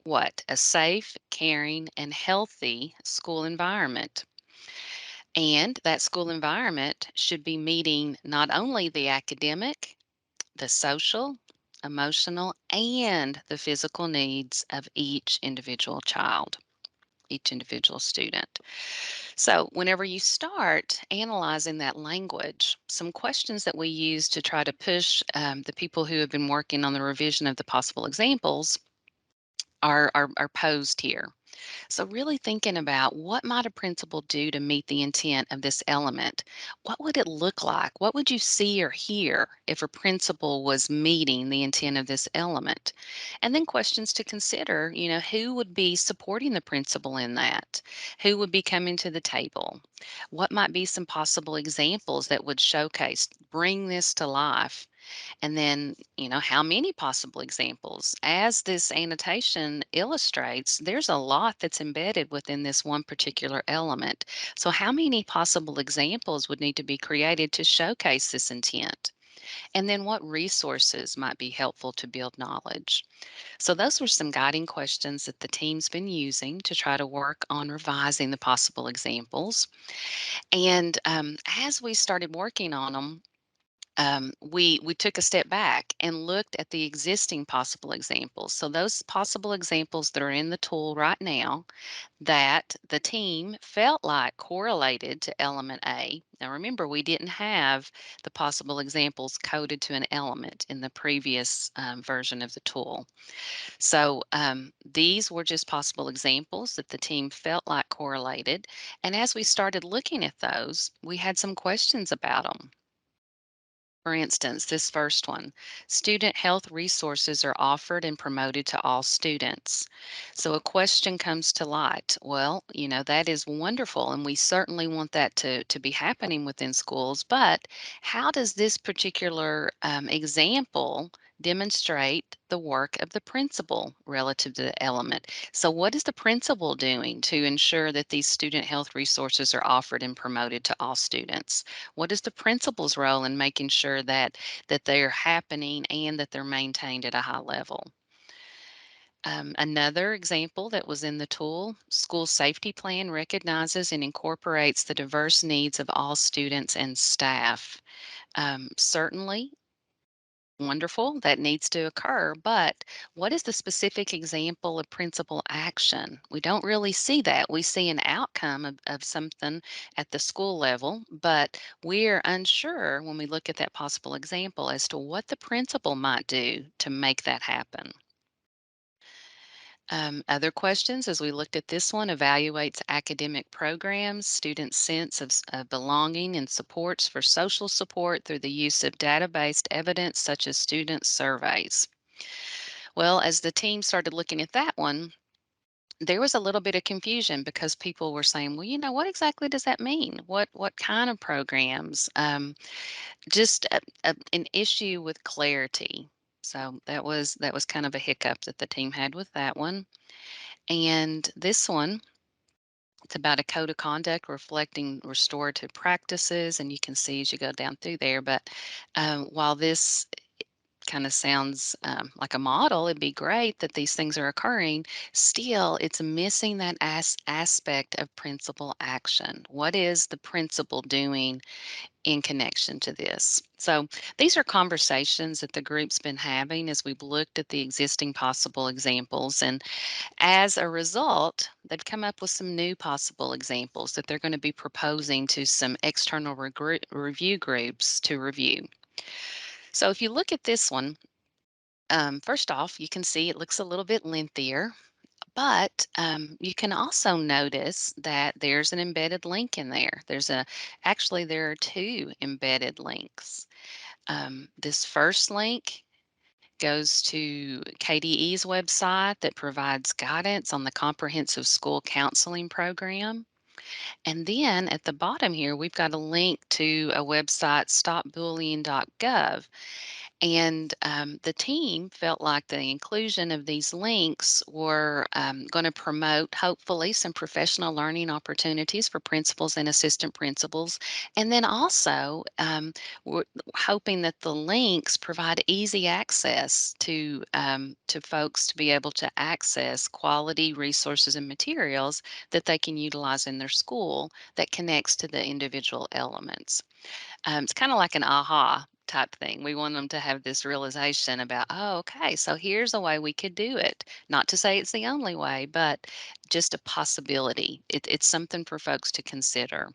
What? A safe, caring, and healthy school environment. And that school environment should be meeting not only the academic, the social, emotional, and the physical needs of each individual child, each individual student. So, whenever you start analyzing that language, some questions that we use to try to push the people who have been working on the revision of the possible examples are posed here. So, really thinking about, what might a principal do to meet the intent of this element? What would it look like? What would you see or hear if a principal was meeting the intent of this element? And then questions to consider, who would be supporting the principal in that? Who would be coming to the table? What might be some possible examples that would showcase, bring this to life? And then, how many possible examples? As this annotation illustrates, there's a lot that's embedded within this one particular element. So, how many possible examples would need to be created to showcase this intent? And then, what resources might be helpful to build knowledge? So, those were some guiding questions that the team's been using to try to work on revising the possible examples. And as we started working on them, we took a step back and looked at the existing possible examples. So those possible examples that are in the tool right now that the team felt like correlated to element A. Now remember, we didn't have the possible examples coded to an element in the previous version of the tool. So these were just possible examples that the team felt like correlated. And as we started looking at those, we had some questions about them. For instance, this first one: student health resources are offered and promoted to all students. So a question comes to light. Well, that is wonderful, and we certainly want that to be happening within schools. But how does this particular example demonstrate the work of the principal relative to the element? So, what is the principal doing to ensure that these student health resources are offered and promoted to all students? What is the principal's role in making sure that they're happening and that they're maintained at a high level? Another example that was in the tool: school safety plan recognizes and incorporates the diverse needs of all students and staff. Certainly, Wonderful, that needs to occur, but what is the specific example of principal action? We don't really see that. We see an outcome of something at the school level, but we're unsure when we look at that possible example as to what the principal might do to make that happen. Other questions, as we looked at this one, evaluates academic programs, students' sense of belonging, and supports for social support through the use of data-based evidence such as student surveys. Well, as the team started looking at that one, there was a little bit of confusion because people were saying, well, what exactly does that mean? What kind of programs? Just an issue with clarity. So that was kind of a hiccup that the team had with that one. And this one, it's about a code of conduct reflecting restorative practices. And you can see as you go down through there. But while this kind of sounds like a model, it'd be great that these things are occurring. Still, it's missing that aspect of principal action. What is the principal doing in connection to this? So these are conversations that the group's been having as we've looked at the existing possible examples. And as a result, they've come up with some new possible examples that they're going to be proposing to some external review groups to review. So if you look at this one, first off, you can see it looks a little bit lengthier, but you can also notice that there's an embedded link in there. Actually, there are two embedded links. This first link goes to KDE's website that provides guidance on the Comprehensive School Counseling Program. And then at the bottom here, we've got a link to a website, stopbullying.gov. And the team felt like the inclusion of these links were going to promote, hopefully, some professional learning opportunities for principals and assistant principals. And then also, we're hoping that the links provide easy access to folks to be able to access quality resources and materials that they can utilize in their school that connects to the individual elements. It's kind of like an aha type thing. We want them to have this realization about, oh, okay, so here's a way we could do it. Not to say it's the only way, but just a possibility. It's something for folks to consider.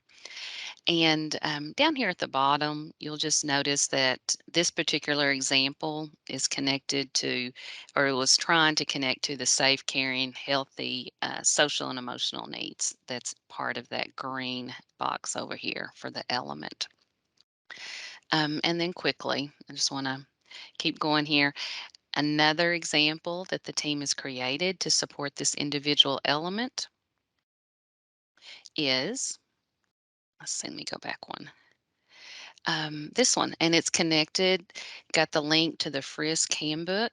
And down here at the bottom, you'll just notice that this particular example is connected to, or it was trying to connect to the safe, caring, healthy social and emotional needs. That's part of that green box over here for the element. And then quickly, I just want to keep going here. Another example that the team has created to support this individual element is, let's see, let me go back one. This one, and it's connected, got the link to the FRISC handbook,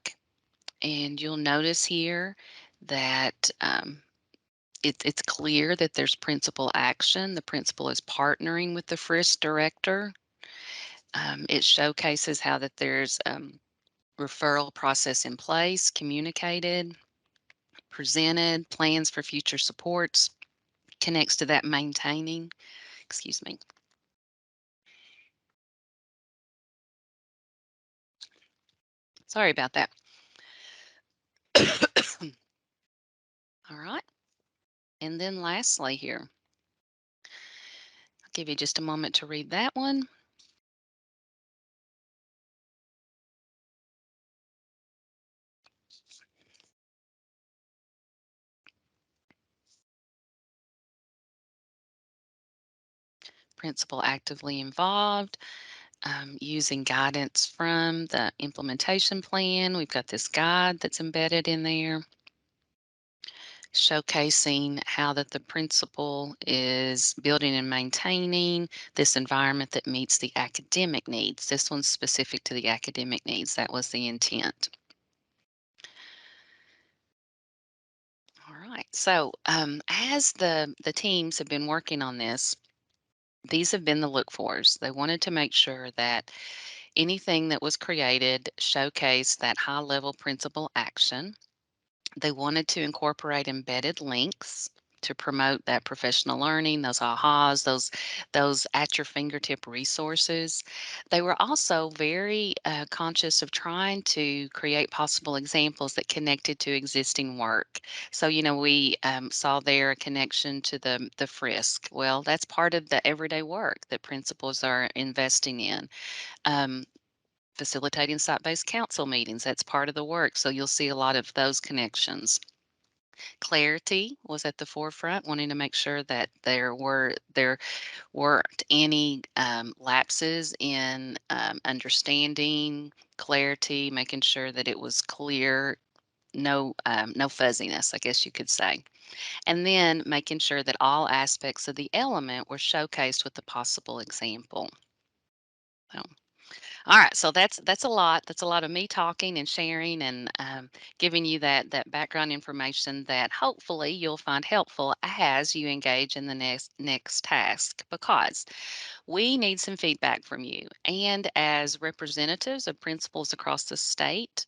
and you'll notice here that it's clear that there's principal action. The principal is partnering with the FRISC director. It showcases how that there's referral process in place, communicated, presented, plans for future supports, connects to that maintaining. Excuse me. Sorry about that. All right. And then lastly here, I'll give you just a moment to read that one. Principal actively involved, using guidance from the implementation plan. We've got this guide that's embedded in there, showcasing how that the principal is building and maintaining this environment that meets the academic needs. This one's specific to the academic needs. That was the intent. All right. So as the teams have been working on this, these have been the look fors. They wanted to make sure that anything that was created showcased that high level principal action. They wanted to incorporate embedded links to promote that professional learning, those ahas, those at your fingertip resources. They were also very conscious of trying to create possible examples that connected to existing work. So, we saw there a connection to the FRISC. Well, that's part of the everyday work that principals are investing in. Um, Facilitating site-based council meetings, that's part of the work. So you'll see a lot of those connections. Clarity was at the forefront, wanting to make sure that there weren't any lapses in understanding, clarity, making sure that it was clear, no fuzziness, I guess you could say. And then making sure that all aspects of the element were showcased with a possible example. So, all right, so that's a lot. That's a lot of me talking and sharing and giving you that background information that hopefully you'll find helpful as you engage in the next task, because we need some feedback from you. And as representatives of principals across the state,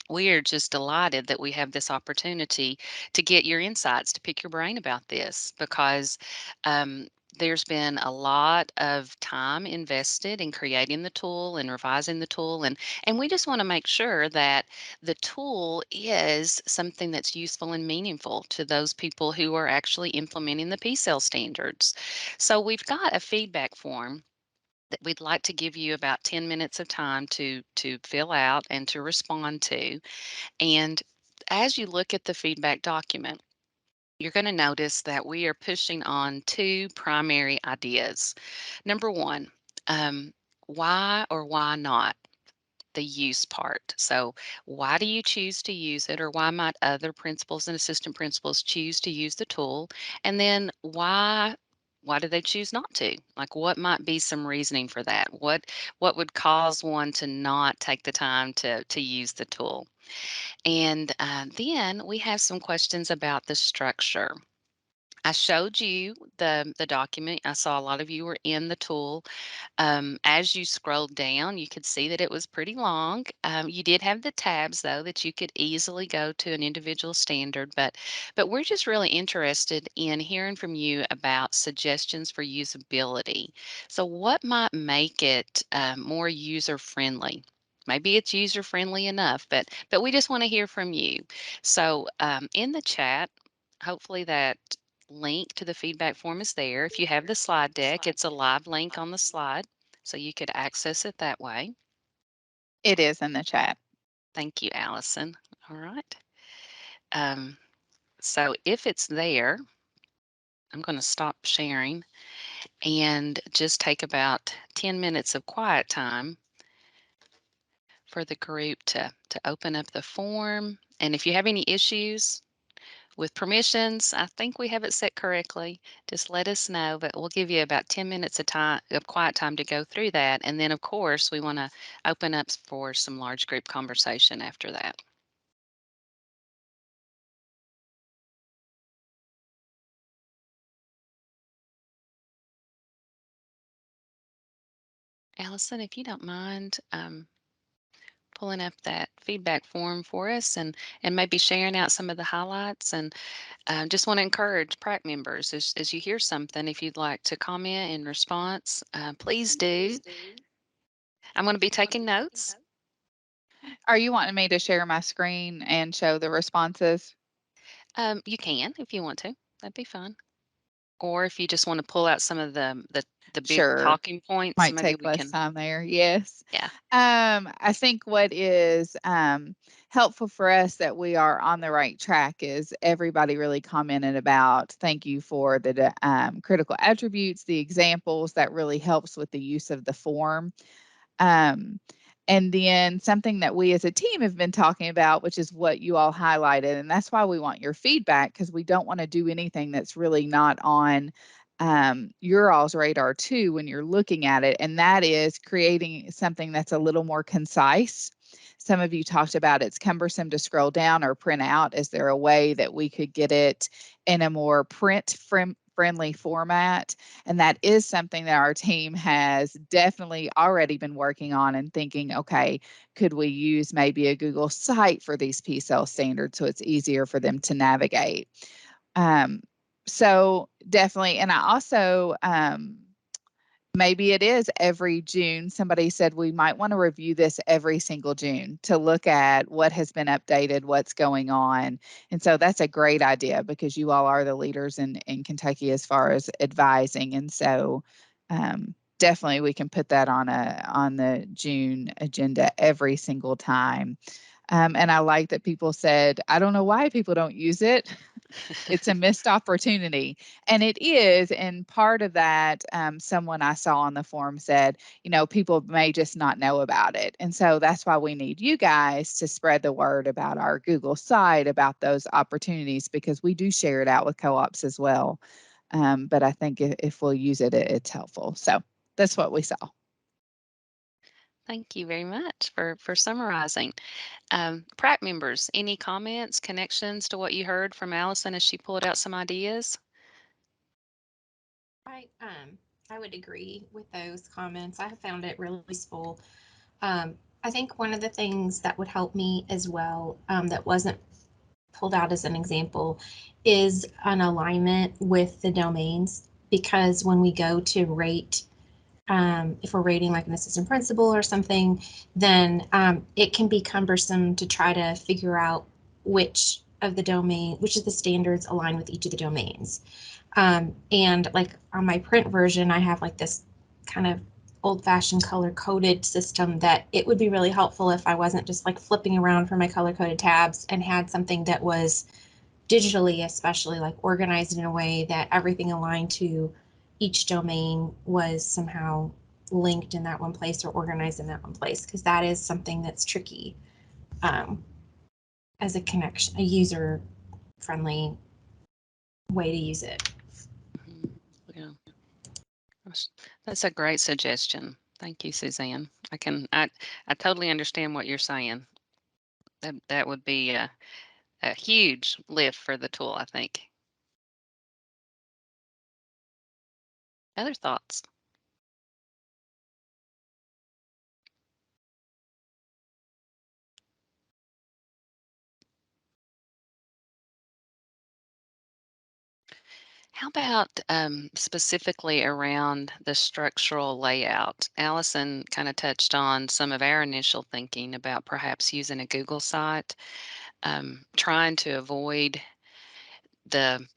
we are just delighted that we have this opportunity to get your insights, to pick your brain about this, because um, there's been a lot of time invested in creating the tool and revising the tool, and we just want to make sure that the tool is something that's useful and meaningful to those people who are actually implementing the PCEL standards. So we've got a feedback form that we'd like to give you about 10 minutes of time to fill out and to respond to. And as you look at the feedback document, you're going to notice that we are pushing on two primary ideas. Number one, why or why not? The use part. So, why do you choose to use it, or why might other principals and assistant principals choose to use the tool? And then why do they choose not to? Like, what might be some reasoning for that? What would cause one to not take the time to use the tool? And then we have some questions about the structure. I showed you the document. I saw a lot of you were in the tool. As you scrolled down, you could see that it was pretty long. You did have the tabs, though, that you could easily go to an individual standard, but we're just really interested in hearing from you about suggestions for usability. So what might make it more user-friendly? Maybe it's user-friendly enough, but we just want to hear from you. So in the chat, hopefully that link to the feedback form is there. If you have the slide deck, it's a live link on the slide, so you could access it that way. It is in the chat. Thank you, Allison. All right. So if it's there, I'm going to stop sharing and just take about 10 minutes of quiet time for the group to open up the form. And if you have any issues with permissions, I think we have it set correctly. Just let us know, but we'll give you about 10 minutes of quiet time to go through that. And then, of course, we want to open up for some large group conversation after that. Allison, if you don't mind pulling up that feedback form for us and maybe sharing out some of the highlights. And just want to encourage PrAC members, as you hear something, if you'd like to comment in response, please do. I'm going to be taking notes. Are you wanting me to share my screen and show the responses? You can if you want to. That'd be fun. Or if you just want to pull out some of the big Sure. talking points, Might maybe take we less can. time there. Yes. Yeah. I think what is helpful for us that we are on the right track is everybody really commented about, thank you for the critical attributes, the examples. That really helps with the use of the form. Um, and then something that we as a team have been talking about, which is what you all highlighted. And that's why we want your feedback, because we don't want to do anything that's really not on your all's radar too when you're looking at it. And that is creating something that's a little more concise. Some of you talked about it's cumbersome to scroll down or print out. Is there a way that we could get it in a more friendly format? And that is something that our team has definitely already been working on and thinking, okay, could we use maybe a Google site for these PCEL standards so it's easier for them to navigate? So definitely, and I also, maybe it is every June. Somebody said we might want to review this every single June to look at what has been updated, what's going on. And so that's a great idea because you all are the leaders in Kentucky as far as advising. And so definitely we can put that on the June agenda every single time. And I like that people said, I don't know why people don't use it. It's a missed opportunity. And it is. And part of that, someone I saw on the forum said, people may just not know about it. And so that's why we need you guys to spread the word about our Google site, about those opportunities, because we do share it out with co-ops as well. But I think if we'll use it, it's helpful. So that's what we saw. Thank you very much for summarizing. PrAC members, any comments, connections to what you heard from Allison as she pulled out some ideas? I would agree with those comments. I have found it really useful. I think one of the things that would help me as well, that wasn't pulled out as an example, is an alignment with the domains, because when we go to rate, if we're rating like an assistant principal or something, then it can be cumbersome to try to figure out which of the standards align with each of the domains. And like on my print version, I have like this kind of old-fashioned color-coded system that it would be really helpful if I wasn't just like flipping around for my color-coded tabs and had something that was digitally, especially like organized in a way that everything aligned to each domain was somehow linked in that one place or organized in that one place, because that is something that's tricky as a connection, a user-friendly way to use it. Yeah, that's a great suggestion. Thank you, Suzanne. I totally understand what you're saying. That would be a huge lift for the tool, I think. Other thoughts? How about specifically around the structural layout? Allison kind of touched on some of our initial thinking about perhaps using a Google site, trying to avoid the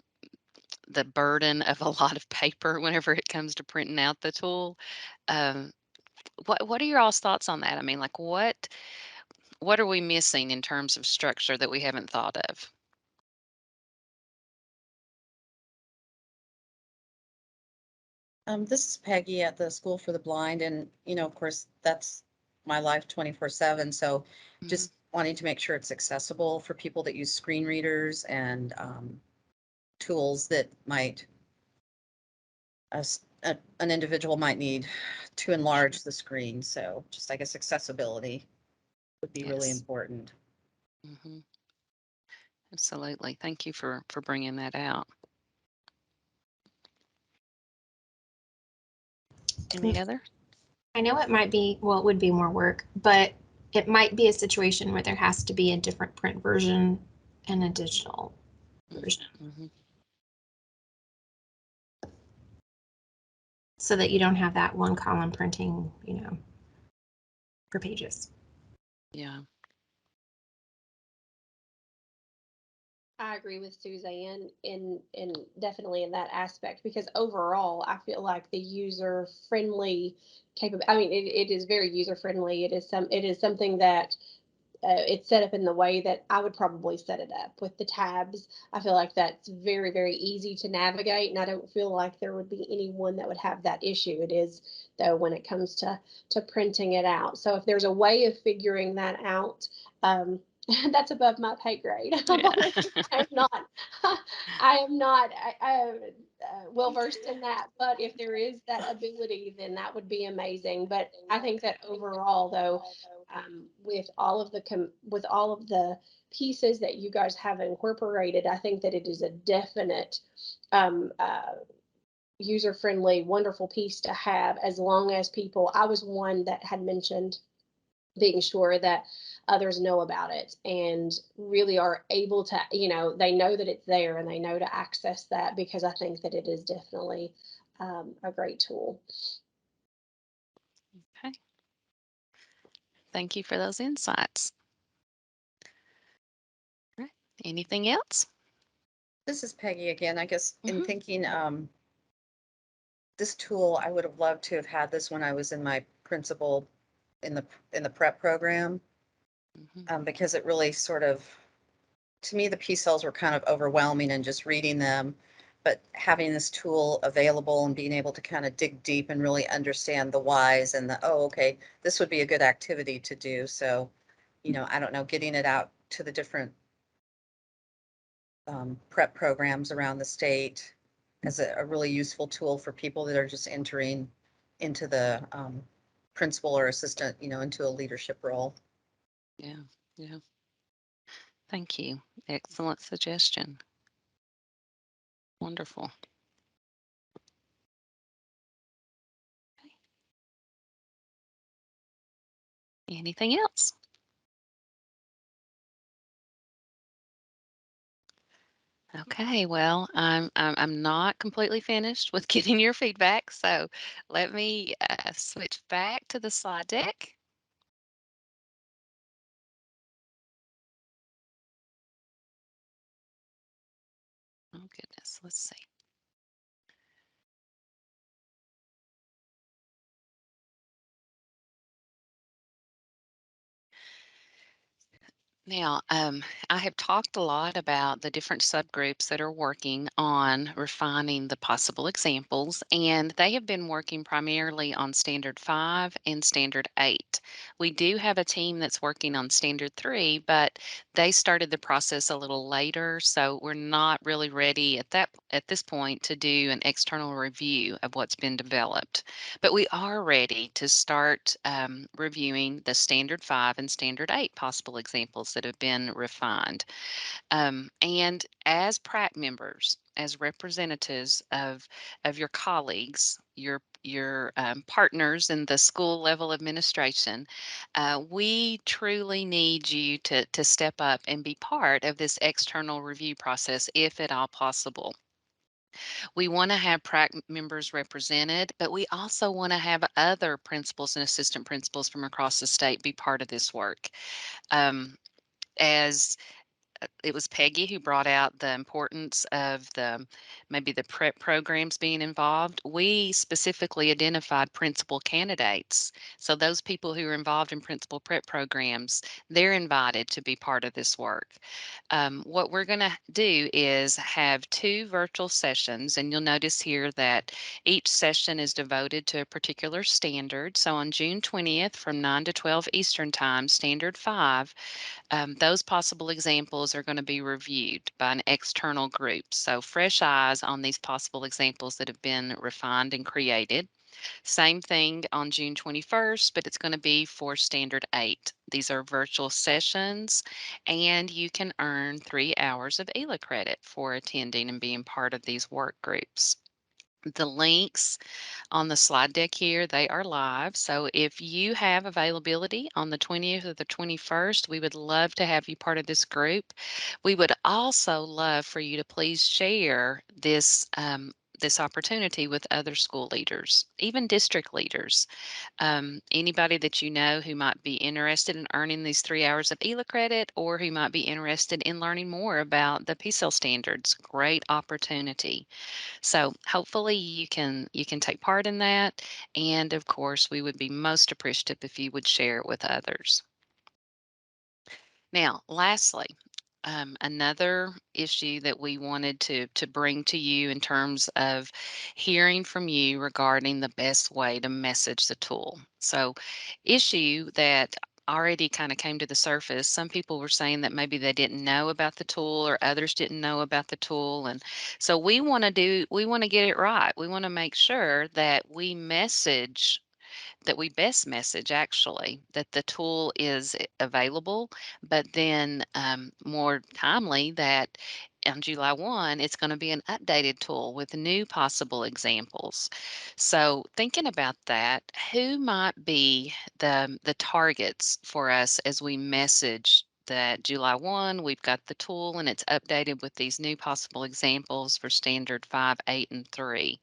burden of a lot of paper whenever it comes to printing out the tool. Um, what are your all's thoughts on that? I mean, like what are we missing in terms of structure that we haven't thought of? This is Peggy at the School for the Blind, and of course, that's my life 24/7. So just wanting to make sure it's accessible for people that use screen readers and tools that might an individual might need to enlarge the screen. So just, I guess, accessibility would be really Yes. important. Mm-hmm. Absolutely. Thank you for bringing that out. Any other? I know it might be, well, it would be more work, but it might be a situation where there has to be a different print version and a digital version. Mm-hmm. So that you don't have that one column printing, for pages. Yeah. I agree with Suzanne in definitely in that aspect, because overall I feel like the user friendly I mean, it is very user friendly. It is something that it's set up in the way that I would probably set it up with the tabs. I feel like that's very, very easy to navigate, and I don't feel like there would be anyone that would have that issue. It is, though, when it comes to printing it out. So if there's a way of figuring that out, that's above my pay grade. I'm not, I am not well versed in that. But if there is that ability, then that would be amazing. But I think that overall, though, with all of the pieces that you guys have incorporated, I think that it is a definite user-friendly, wonderful piece to have, as long as people. I was one that had mentioned being sure that others know about it and really are able to, they know that it's there and they know to access that, because I think that it is definitely a great tool. Okay. Thank you for those insights. All right. Anything else? This is Peggy again. I guess in Mhm. thinking, this tool, I would have loved to have had this when I was in my principal in the prep program, Mhm. because it really sort of, to me, the P cells were kind of overwhelming and just reading them. But having this tool available and being able to kind of dig deep and really understand the whys and the, oh, okay, this would be a good activity to do. So, I don't know, getting it out to the different prep programs around the state as a really useful tool for people that are just entering into the principal or assistant, into a leadership role. Yeah. Yeah. Thank you. Excellent suggestion. Wonderful. Okay. Anything else? Okay, well, I'm not completely finished with getting your feedback, so let me switch back to the slide deck. Oh goodness, let's see. Now, I have talked a lot about the different subgroups that are working on refining the possible examples, and they have been working primarily on Standard 5 and Standard 8. We do have a team that's working on Standard 3, but they started the process a little later, so we're not really ready at this point to do an external review of what's been developed. But we are ready to start reviewing the Standard 5 and Standard 8 possible examples that have been refined. And as PrAC members, as representatives of your colleagues, your partners in the school level administration, we truly need you to step up and be part of this external review process, if at all possible. We want to have PrAC members represented, but we also want to have other principals and assistant principals from across the state be part of this work. As it was Peggy who brought out the importance of maybe the prep programs being involved. We specifically identified principal candidates. So those people who are involved in principal prep programs, they're invited to be part of this work. What we're going to do is have 2 virtual sessions, and you'll notice here that each session is devoted to a particular standard. So on June 20th from 9 to 12 Eastern Time, Standard 5, those possible examples are going to be reviewed by an external group. So fresh eyes on these possible examples that have been refined and created. Same thing on June 21st, but it's going to be for Standard 8. These are virtual sessions, and you can earn 3 hours of ELA credit for attending and being part of these work groups. The links on the slide deck here, they are live. So if you have availability on the 20th or the 21st, we would love to have you part of this group. We would also love for you to please share this opportunity with other school leaders, even district leaders. Anybody that you know who might be interested in earning these 3 hours of ELA credit, or who might be interested in learning more about the PCEL standards. Great opportunity. So hopefully you can take part in that. And of course, we would be most appreciative if you would share it with others. Now, lastly, another issue that we wanted to bring to you in terms of hearing from you regarding the best way to message the tool. So, issue that already kind of came to the surface. Some people were saying that maybe they didn't know about the tool, or others didn't know about the tool, and so we want to get it right. We want to make sure that we best message actually that the tool is available, but then more timely that on July 1, it's going to be an updated tool with new possible examples. So thinking about that, who might be the targets for us as we message that July 1, we've got the tool and it's updated with these new possible examples for standard 5, 8, and 3.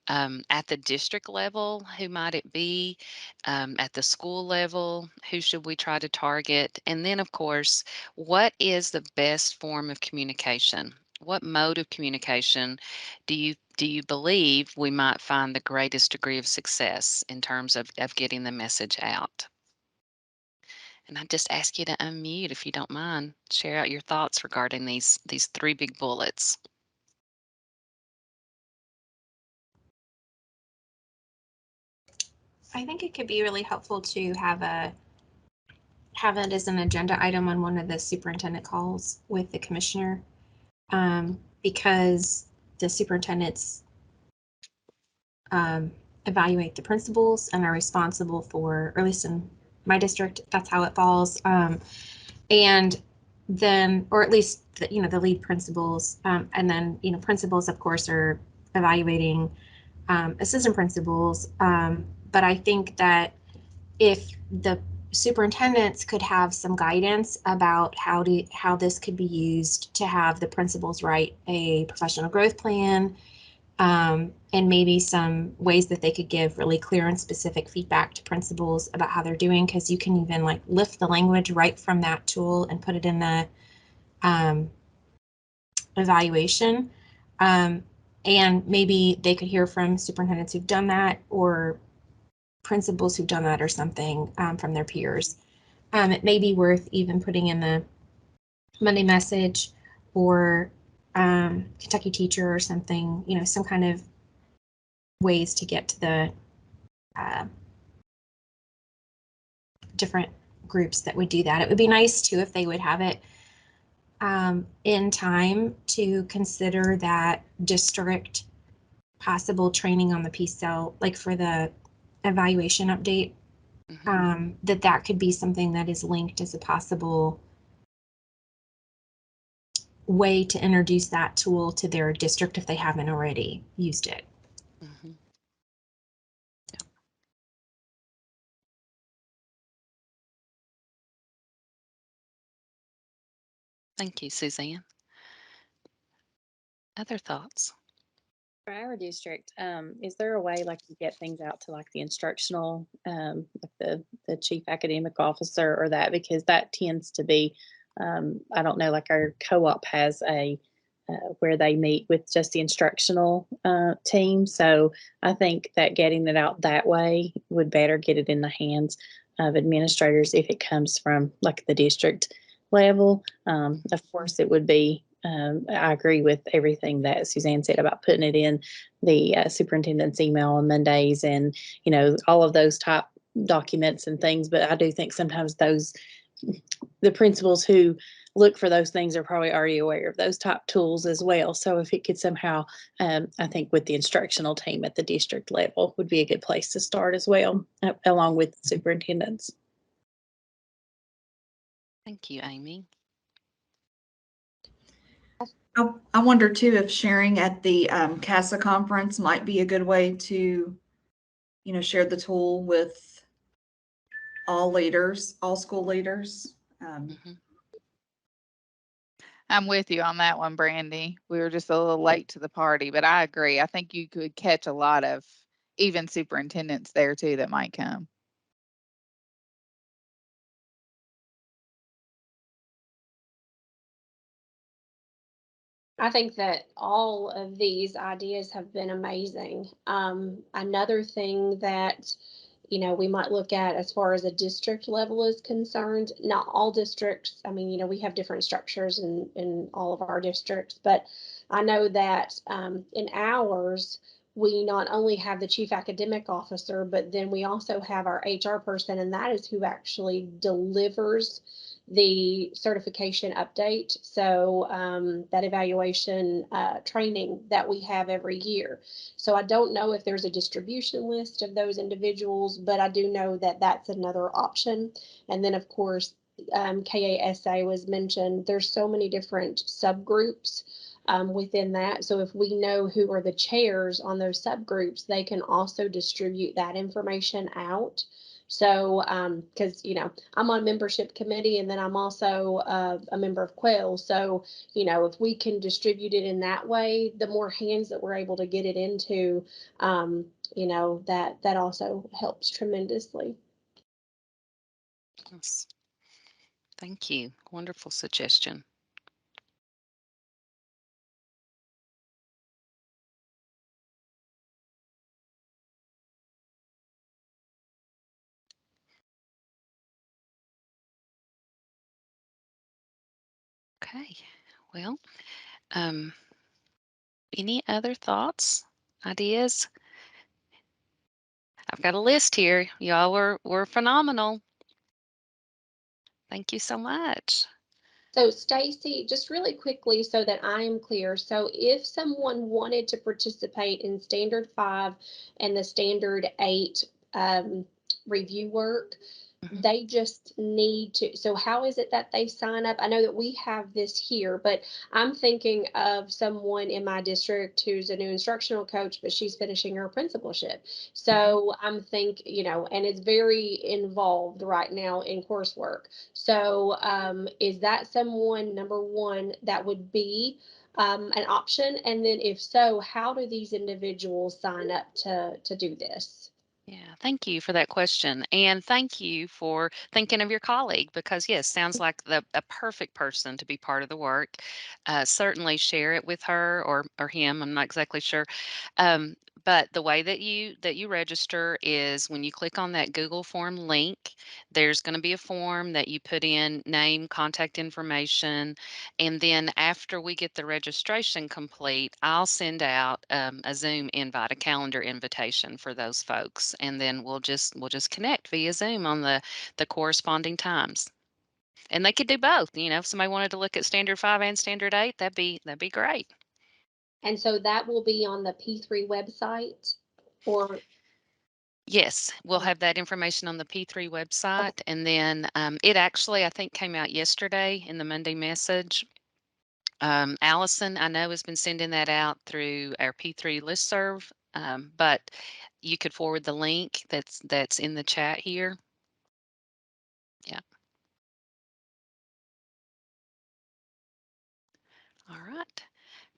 At the district level, who might it be? At the school level, who should we try to target? And then, of course, what is the best form of communication? What mode of communication do you believe we might find the greatest degree of success in terms of getting the message out? And I just ask you to unmute if you don't mind. Share out your thoughts regarding these three big bullets. I think it could be really helpful to have it as an agenda item on one of the superintendent calls with the commissioner, because the superintendents evaluate the principals and are responsible for, or at least in my district, that's how it falls. And then, or at least the lead principals, and then principals, of course, are evaluating assistant principals. But I think that if the superintendents could have some guidance about how this could be used to have the principals write a professional growth plan, and maybe some ways that they could give really clear and specific feedback to principals about how they're doing, because you can even like lift the language right from that tool and put it in the evaluation. And maybe they could hear from superintendents who've done that, or principals who've done that, or something from their peers. It may be worth even putting in the Monday message or Kentucky Teacher or something, some kind of ways to get to the different groups that would do that. It would be nice too if they would have it in time to consider that district possible training on the PCEL, like for the evaluation update, that could be something that is linked as a possible way to introduce that tool to their district if they haven't already used it. Mm-hmm. Yeah. Thank you, Suzanne. Other thoughts? For our district, is there a way like to get things out to like the instructional, like the chief academic officer or that, because that tends to be, I don't know, like our co-op has a where they meet with just the instructional team. So I think that getting it out that way would better get it in the hands of administrators if it comes from like the district level. Of course, it would be. I agree with everything that Suzanne said about putting it in the superintendent's email on Mondays and, all of those type documents and things. But I do think sometimes the principals who look for those things are probably already aware of those type tools as well. So if it could somehow, I think with the instructional team at the district level would be a good place to start as well, along with the superintendents. Thank you, Amy. I wonder too if sharing at the CASA conference might be a good way to, share the tool with all leaders, all school leaders. I'm with you on that one, Brandy. We were just a little late to the party, but I agree. I think you could catch a lot of even superintendents there too that might come. I think that all of these ideas have been amazing. Another thing that, we might look at as far as a district level is concerned, not all districts. I mean, we have different structures in all of our districts, but I know that in ours, we not only have the chief academic officer, but then we also have our HR person, and that is who actually delivers the certification update. So that evaluation training that we have every year. So I don't know if there's a distribution list of those individuals, but I do know that that's another option. And then of course, KASA was mentioned, there's so many different subgroups within that. So if we know who are the chairs on those subgroups, they can also distribute that information out. So, because, you know, I'm on membership committee and then I'm also a member of Quail. So, you know, if we can distribute it in that way, the more hands that we're able to get it into, you know, that also helps tremendously. Yes. Thank you. Wonderful suggestion. Okay. Well, um, any other thoughts, ideas? I've got a list here. Y'all were phenomenal. Thank you so much. So Stacy, just really quickly so that I am clear. So if someone wanted to participate in Standard 5 and the Standard 8 review work, they just need to, so how is it that they sign up? I know that we have this here, but I'm thinking of someone in my district who's a new instructional coach, but she's finishing her principalship. So I'm you know, and it's very involved right now in coursework. So is that someone, number one, that would be an option? And then if so, how do these individuals sign up to do this? Yeah, thank you for that question. And thank you for thinking of your colleague because, yes, sounds like a perfect person to be part of the work. Certainly share it with her or him. I'm not exactly sure. Um, but the way that you register is when you click on that Google form link, there's going to be a form that you put in name, contact information, and then after we get the registration complete, I'll send out a Zoom invite, a calendar invitation for those folks, and then we'll just connect via Zoom on the corresponding times. And they could do both. You know, if somebody wanted to look at Standard 5 and Standard 8, that'd be great. And so that will be on the P3 website or? Yes, we'll have that information on the P3 website, and then it actually I think came out yesterday in the Monday message. Allison, I know, has been sending that out through our P3 listserv, but you could forward the link that's in the chat here. Yeah. All right.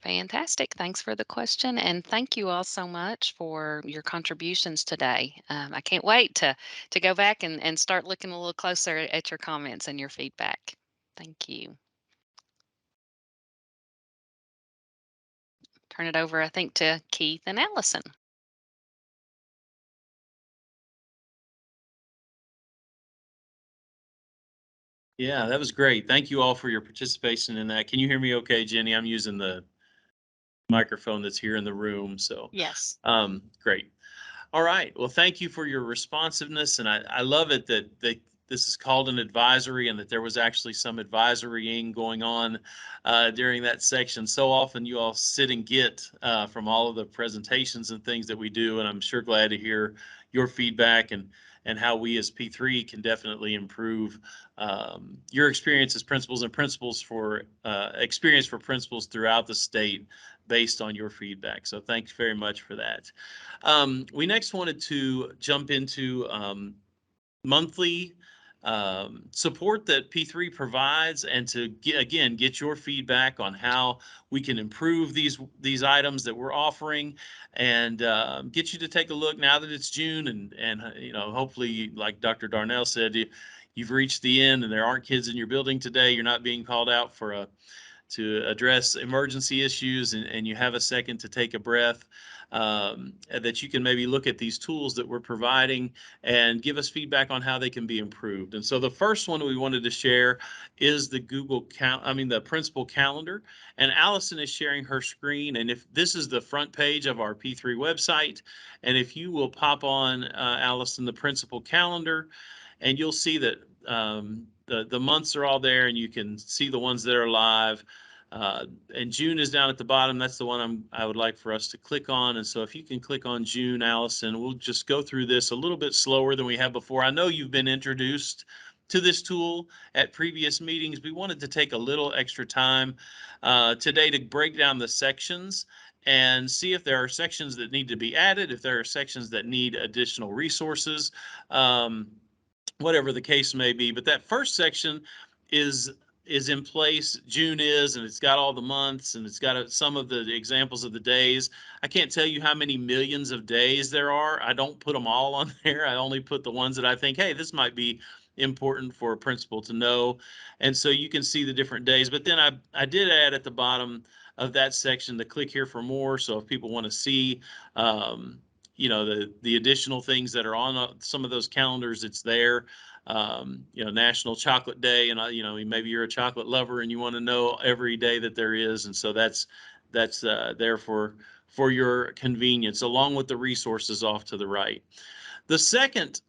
Fantastic. Thanks for the question, and thank you all so much for your contributions today. I can't wait to go back and start looking a little closer at your comments and your feedback. Thank you. Turn it over, I think, to Keith and Allison. Yeah, that was great. Thank you all for your participation in that. Can you hear me okay, Jenny? I'm using the microphone that's here in the room. So, Yes. great. All right. Well, thank you for your responsiveness. And I love it that this is called an advisory and that there was actually some advisorying going on during that section. So often you all sit and get from all of the presentations and things that we do. And I'm sure glad to hear your feedback and how we as P3 can definitely improve your experience as principals and principals for experience for principals throughout the state based on your feedback. So thanks very much for that. We next wanted to jump into monthly support that P3 provides and to get your feedback on how we can improve these items that we're offering and get you to take a look now that it's June and you know, hopefully, like Dr. Darnell said, you've reached the end and there aren't kids in your building today. You're not being called out to address emergency issues and you have a second to take a breath, that you can maybe look at these tools that we're providing and give us feedback on how they can be improved. And so the first one we wanted to share is the the principal calendar. And Allison is sharing her screen. And if this is the front page of our P3 website, and if you will pop on, Allison, the principal calendar, and you'll see that the months are all there and you can see the ones that are live. And June is down at the bottom. That's the one I would like for us to click on. And so if you can click on June, Allison, we'll just go through this a little bit slower than we have before. I know you've been introduced to this tool at previous meetings, we wanted to take a little extra time today to break down the sections and see if there are sections that need to be added, if there are sections that need additional resources, whatever the case may be. But that first section is in place. June is, and it's got all the months, and it's got some of the examples of the days. I can't tell you how many millions of days there are. I don't put them all on there. I only put the ones that I think, hey, this might be important for a principal to know. And so you can see the different days. But then I did add at the bottom of that section to click here for more. So if people want to see, you know, the additional things that are on some of those calendars, it's there. You know, National Chocolate Day, and you know, maybe you're a chocolate lover and you want to know every day that there is, and so that's there for your convenience, along with the resources off to the right. The second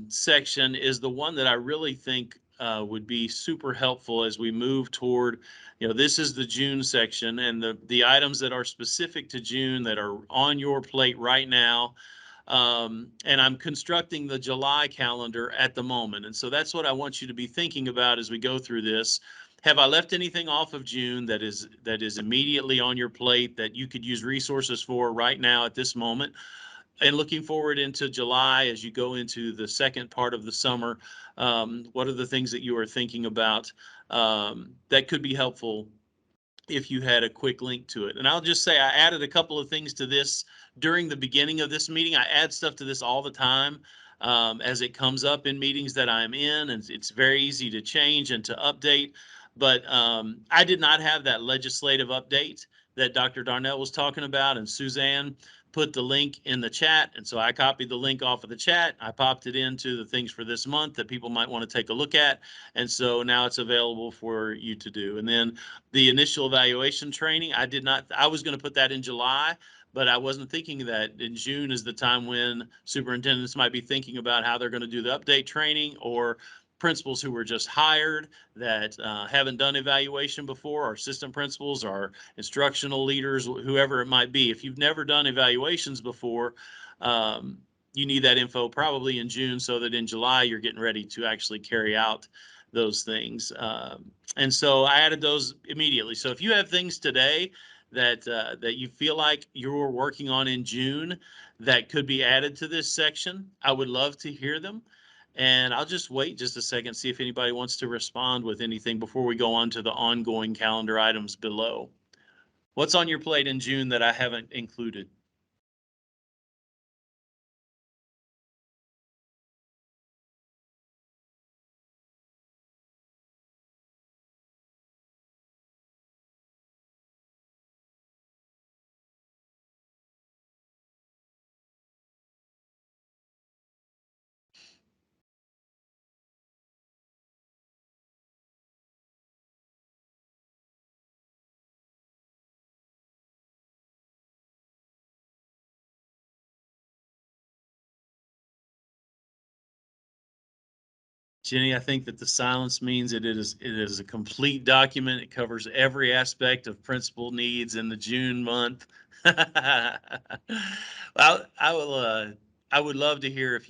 section is the one that I really think would be super helpful as we move toward, you know, this is the June section, and the items that are specific to June that are on your plate right now. And I'm constructing the July calendar at the moment. And so that's what I want you to be thinking about as we go through this. Have I left anything off of June that is immediately on your plate that you could use resources for right now at this moment? And looking forward into July as you go into the second part of the summer, what are the things that you are thinking about that could be helpful if you had a quick link to it? And I'll just say I added a couple of things to this during the beginning of this meeting. I add stuff to this all the time as it comes up in meetings that I'm in, and it's very easy to change and to update. But I did not have that legislative update that Dr. Darnell was talking about, and Suzanne put the link in the chat. And so I copied the link off of the chat. I popped it into the things for this month that people might want to take a look at. And so now it's available for you to do. And then the initial evaluation training, I was going to put that in July, but I wasn't thinking that in June is the time when superintendents might be thinking about how they're going to do the update training, or principals who were just hired that haven't done evaluation before, or assistant principals, or instructional leaders, whoever it might be. If you've never done evaluations before, you need that info probably in June, so that in July you're getting ready to actually carry out those things. And so I added those immediately. So if you have things today that you feel like you're working on in June that could be added to this section, I would love to hear them. And I'll just wait just a second, see if anybody wants to respond with anything before we go on to the ongoing calendar items below. What's on your plate in June that I haven't included? Jenny, I think that the silence means that it is a complete document. It covers every aspect of principal needs in the June month. Well, I would love to hear if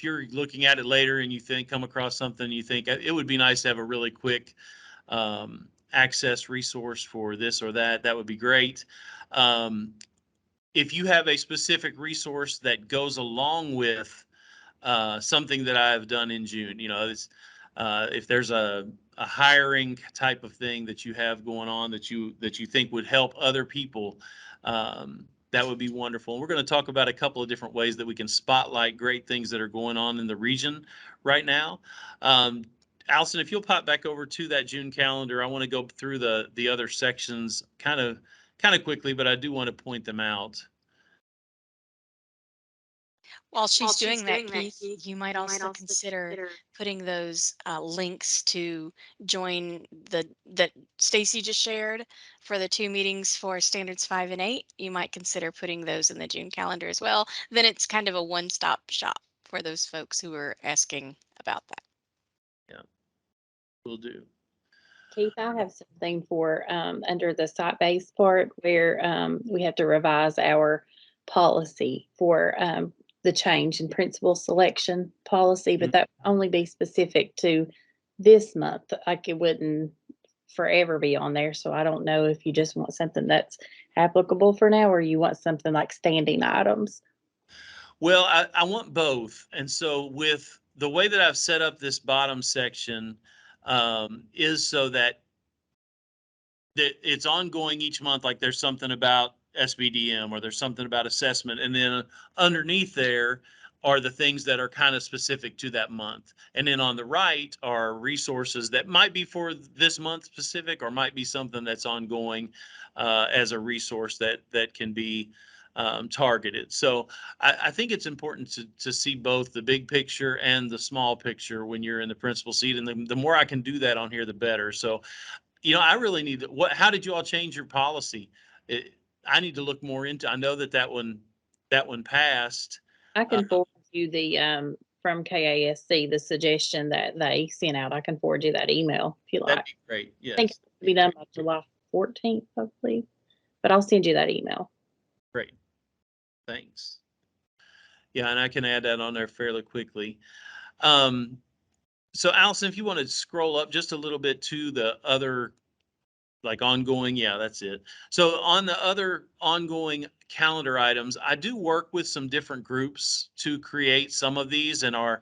you're looking at it later and you come across something you think it would be nice to have a really quick access resource for this or that. That would be great. If you have a specific resource that goes along with something that I've done in June, you know, if there's a hiring type of thing that you have going on that you think would help other people, that would be wonderful. And we're going to talk about a couple of different ways that we can spotlight great things that are going on in the region right now. Allison, if you'll pop back over to that June calendar, I want to go through the other sections kind of quickly, but I do want to point them out. While she's doing that, Keith, you might also consider putting those links to join that Stacy just shared for the 2 meetings for standards 5 and 8. You might consider putting those in the June calendar as well. Then it's kind of a one-stop shop for those folks who are asking about that. Yeah, will do. Keith, I have something for under the site-based part where we have to revise our policy for the change in principal selection policy, Mhm. but that would only be specific to this month. Like it wouldn't forever be on there. So I don't know if you just want something that's applicable for now, or you want something like standing items. Well, I want both. And so with the way that I've set up this bottom section, is so that it's ongoing each month. Like there's something about SBDM or there's something about assessment. And then underneath there are the things that are kind of specific to that month. And then on the right are resources that might be for this month specific, or might be something that's ongoing as a resource that can be targeted. So I think it's important to see both the big picture and the small picture when you're in the principal seat. And the more I can do that on here, the better. So I really need to, how did you all change your policy? I need to look more into, I know that one passed. I Uh, can forward you the from KASC, the suggestion that they sent out. I can forward you that email if you That'd like. be great. I think Yes. it'll be done by July 14th, I believe. But I'll send you that email. Great. Thanks. Yeah, and I can add that on there fairly quickly. So Allison, if you want to scroll up just a little bit to the other, like ongoing, yeah, that's it. So on the other ongoing calendar items, I do work with some different groups to create some of these. In our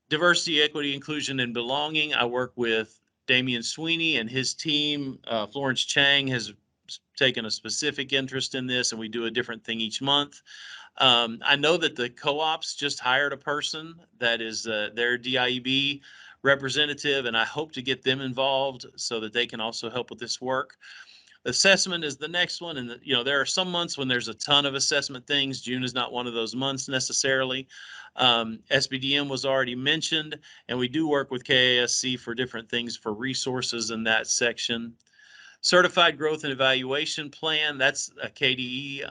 diversity, equity, inclusion, and belonging, I work with Damian Sweeney and his team. Florence Chang has taken a specific interest in this, and we do a different thing each month. I know that the co-ops just hired a person that is their DIEB representative, and I hope to get them involved so that they can also help with this work. Assessment is the next one, and there are some months when there's a ton of assessment things. June is not one of those months necessarily. SBDM was already mentioned, and we do work with KASC for different things for resources in that section. Certified Growth and Evaluation Plan, that's a KDE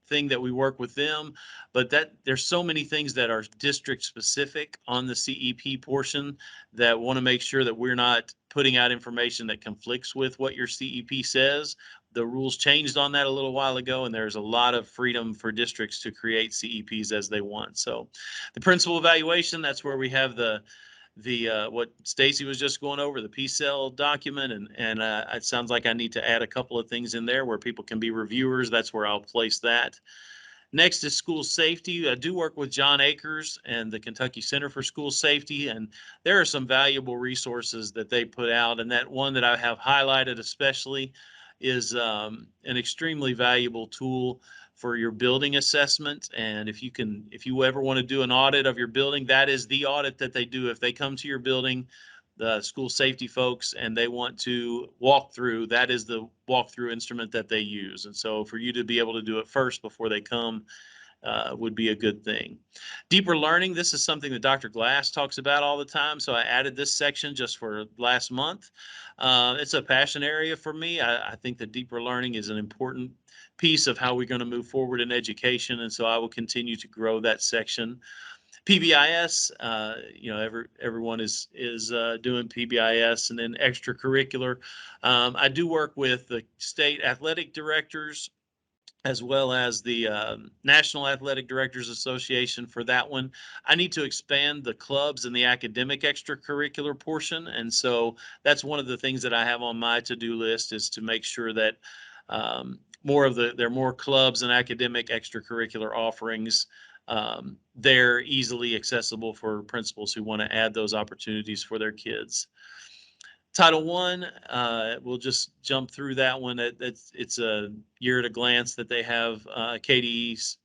thing that we work with them, but there's so many things that are district specific on the CEP portion that want to make sure that we're not putting out information that conflicts with what your CEP says. The rules changed on that a little while ago, and there's a lot of freedom for districts to create CEPs as they want. So the principal evaluation, that's where we have the what Stacy was just going over, the P-cell document, and it sounds like I need to add a couple of things in there where people can be reviewers. That's where I'll place that. Next is school safety. I do work with John Akers and the Kentucky Center for School Safety, and there are some valuable resources that they put out. And that one that I have highlighted especially is an extremely valuable tool for your building assessment. And if you ever want to do an audit of your building, that is the audit that they do. If they come to your building, the school safety folks, and they want to walk through, that is the walkthrough instrument that they use. And so for you to be able to do it first before they come would be a good thing. Deeper learning, this is something that Dr. Glass talks about all the time. So I added this section just for last month. It's a passion area for me. I think that deeper learning is an important piece of how we're going to move forward in education. And so I will continue to grow that section. PBIS, everyone is doing PBIS, and then extracurricular. I do work with the state athletic directors as well as the National Athletic Directors Association for that one. I need to expand the clubs and the academic extracurricular portion, and so that's one of the things that I have on my to-do list, is to make sure that there are more clubs and academic extracurricular offerings. They're easily accessible for principals who want to add those opportunities for their kids. Title I, we'll just jump through that one. It's a year at a glance that they have. KDE's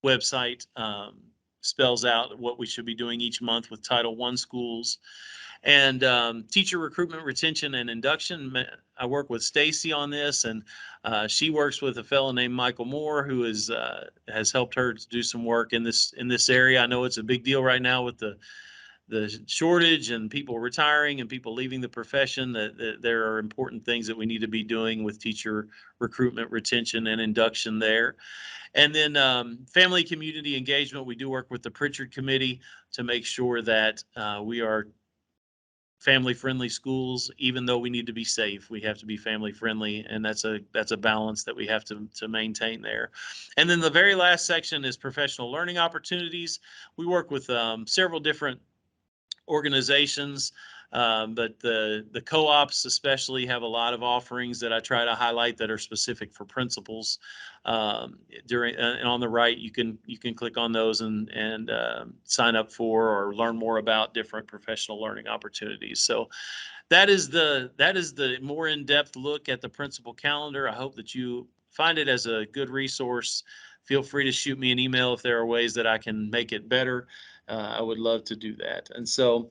website spells out what we should be doing each month with Title I schools. And teacher recruitment, retention, and induction. I work with Stacy on this, and she works with a fellow named Michael Moore, who has helped her to do some work in this area. I know it's a big deal right now with the shortage and people retiring and people leaving the profession, that there are important things that we need to be doing with teacher recruitment, retention, and induction there. And then family community engagement, we do work with the Pritchard Committee to make sure that we are family-friendly schools. Even though we need to be safe, we have to be family-friendly, and that's a balance that we have to maintain there. And then the very last section is professional learning opportunities. We work with several different organizations, but the co-ops especially have a lot of offerings that I try to highlight that are specific for principals. And on the right, you can click on those and sign up for or learn more about different professional learning opportunities. So that is the more in-depth look at the principal calendar. I hope that you find it as a good resource. Feel free to shoot me an email if there are ways that I can make it better. I would love to do that. And so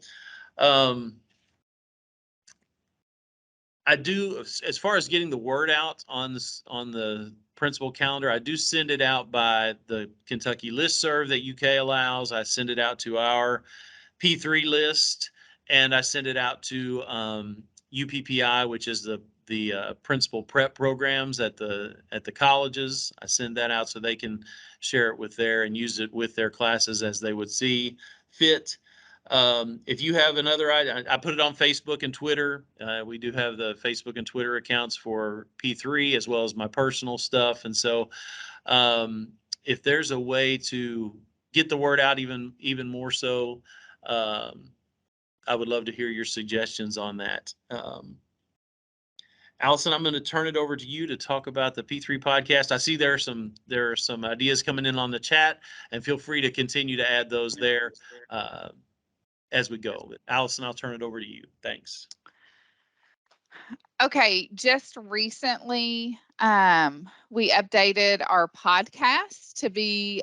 I do, as far as getting the word out on the principal calendar, I do send it out by the Kentucky listserv that UK allows. I send it out to our P3 list, and I send it out to UPPI, which is the principal prep programs at the colleges. I send that out so they can share it with and use it with their classes as they would see fit. If you have another idea, I put it on Facebook and Twitter. We do have the Facebook and Twitter accounts for P3 as well as my personal stuff. And so if there's a way to get the word out even more so, I would love to hear your suggestions on that. Allison, I'm going to turn it over to you to talk about the P3 podcast. I see there are some ideas coming in on the chat, and feel free to continue to add those there as we go. Allison, I'll turn it over to you. Thanks. Okay, just recently, we updated our podcast to be,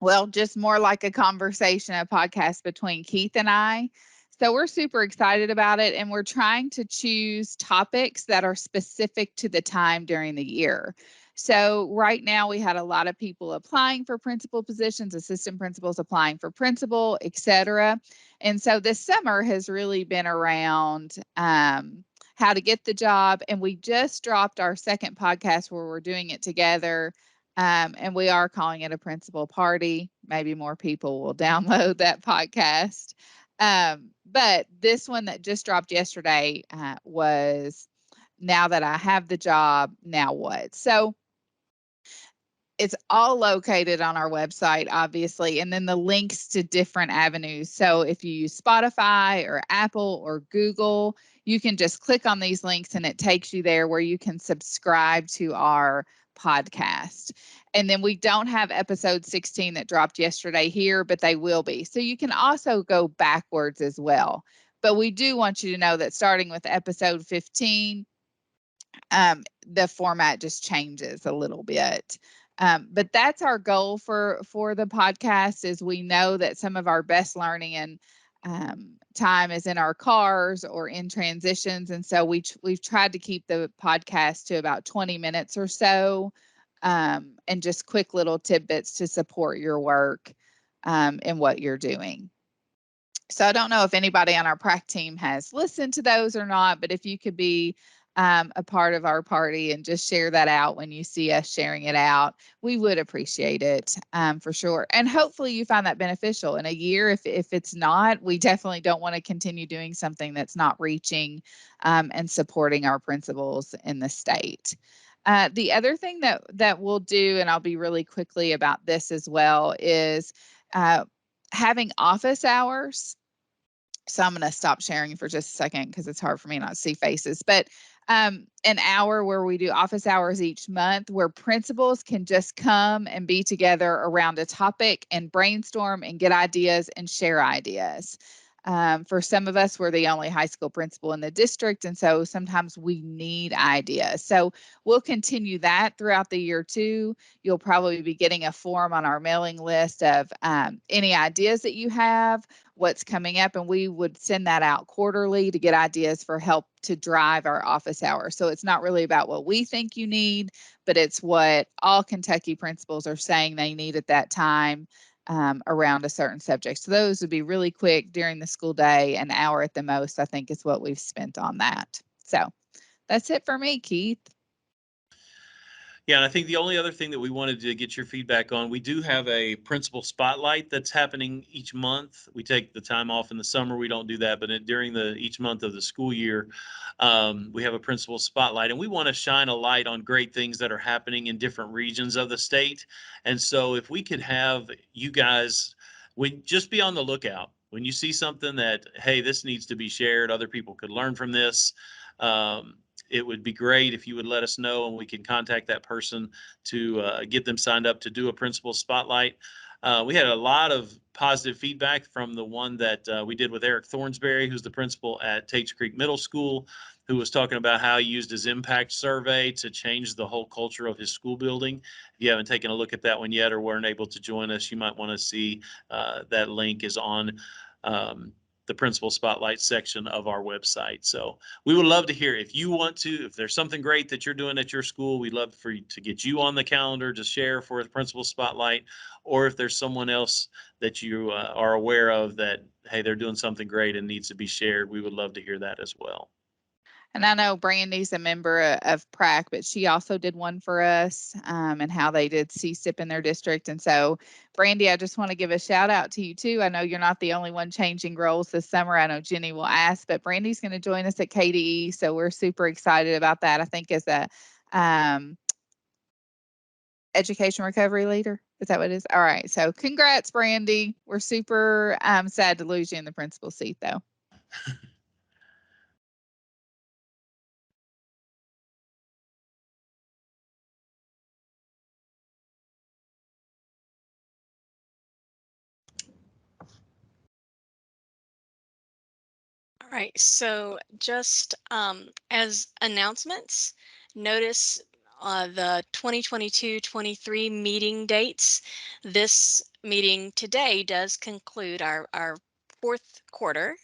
well, just more like a conversation, a podcast between Keith and I. So we're super excited about it, and we're trying to choose topics that are specific to the time during the year. So right now we had a lot of people applying for principal positions, assistant principals applying for principal, et cetera. And so this summer has really been around how to get the job. And we just dropped our second podcast where we're doing it together. And we are calling it a principal party. Maybe more people will download that podcast. But this one that just dropped yesterday was Now That I Have the Job, Now What? So it's all located on our website, obviously, and then the links to different avenues. So if you use Spotify or Apple or Google, you can just click on these links and it takes you there where you can subscribe to our podcast. And then we don't have episode 16 that dropped yesterday here, but they will be. So you can also go backwards as well. But we do want you to know that starting with episode 15, the format just changes a little bit. But that's our goal for the podcast. Is we know that some of our best learning and time is in our cars or in transitions, and so we've tried to keep the podcast to about 20 minutes or so, and just quick little tidbits to support your work and what you're doing. So I don't know if anybody on our PrAC team has listened to those or not, but if you could be a part of our party and just share that out when you see us sharing it out, we would appreciate it for sure. And hopefully you find that beneficial in a year. If it's not, we definitely don't want to continue doing something that's not reaching and supporting our principals in the state. The other thing that we'll do, and I'll be really quickly about this as well, is having office hours. So I'm going to stop sharing for just a second because it's hard for me not to see faces. But an hour where we do office hours each month where principals can just come and be together around a topic and brainstorm and get ideas and share ideas. For some of us, we're the only high school principal in the district, and so sometimes we need ideas. So we'll continue that throughout the year too. You'll probably be getting a form on our mailing list of any ideas that you have, what's coming up, and we would send that out quarterly to get ideas for help to drive our office hours. So it's not really about what we think you need, but it's what all Kentucky principals are saying they need at that time. Around a certain subject. So those would be really quick during the school day, an hour at the most, I think is what we've spent on that. So that's it for me, Keith. Yeah, and I think the only other thing that we wanted to get your feedback on, we do have a principal spotlight that's happening each month. We take the time off in the summer. We don't do that, but during each month of the school year, we have a principal spotlight, and we want to shine a light on great things that are happening in different regions of the state. And so if we could have you guys, just be on the lookout. When you see something that, hey, this needs to be shared, other people could learn from this. It would be great if you would let us know, and we can contact that person to get them signed up to do a principal spotlight. We had a lot of positive feedback from the one that we did with Eric Thornsberry, who's the principal at Tates Creek Middle School, who was talking about how he used his impact survey to change the whole culture of his school building. If you haven't taken a look at that one yet or weren't able to join us, you might want to see that link is on the principal spotlight section of our website. So we would love to hear if you want to, if there's something great that you're doing at your school, we'd love for you to get you on the calendar to share for the principal spotlight, or if there's someone else that you are aware of that, hey, they're doing something great and needs to be shared, we would love to hear that as well. And I know Brandy's a member of PrAC, but she also did one for us and how they did CSIP in their district. And so, Brandy, I just want to give a shout out to you too. I know you're not the only one changing roles this summer. I know Jenny will ask, but Brandy's going to join us at KDE. So we're super excited about that. I think as a education recovery leader. Is that what it is? All right. So congrats, Brandy. We're super sad to lose you in the principal seat though. All right, so just as announcements, notice the 2022-23 meeting dates. This meeting today does conclude our fourth quarter,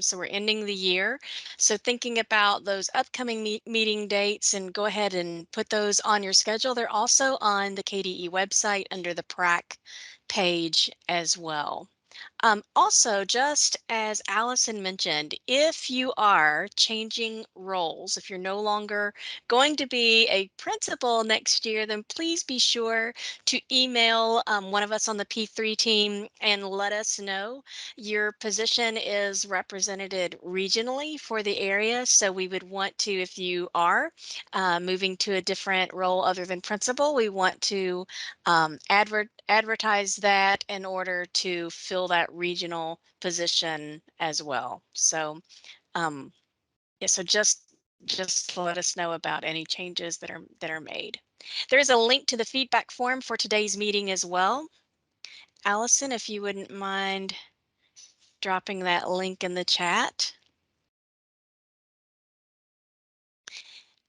so we're ending the year. So thinking about those upcoming meeting dates, and go ahead and put those on your schedule. They're also on the KDE website under the PrAC page as well. Also, just as Allison mentioned, if you are changing roles, if you're no longer going to be a principal next year, then please be sure to email one of us on the P3 team and let us know. Your position is represented regionally for the area, so we would want to, if you are moving to a different role other than principal, we want to advertise that in order to fill that regional position as well. So yeah, so just let us know about any changes that are made. There's a link to the feedback form for today's meeting as well. Allison, if you wouldn't mind dropping that link in the chat.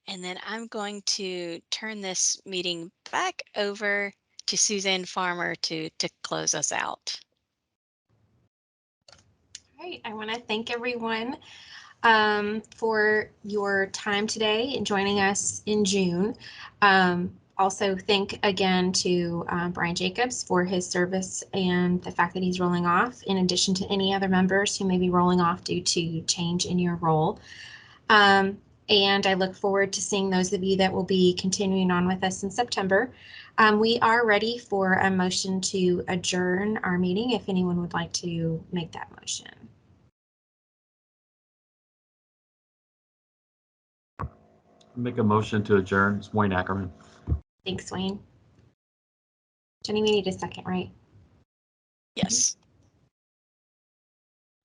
And then I'm going to turn this meeting back over to Suzanne Farmer to close us out. All right, I want to thank everyone for your time today and joining us in June. Also, thank again to Brian Jacobs for his service and the fact that he's rolling off, in addition to any other members who may be rolling off due to change in your role. And I look forward to seeing those of you that will be continuing on with us in September. We are ready for a motion to adjourn our meeting if anyone would like to make that motion. Make a motion to adjourn. It's Wayne Ackerman. Thanks, Wayne. Jenny, we need a second, right? Yes.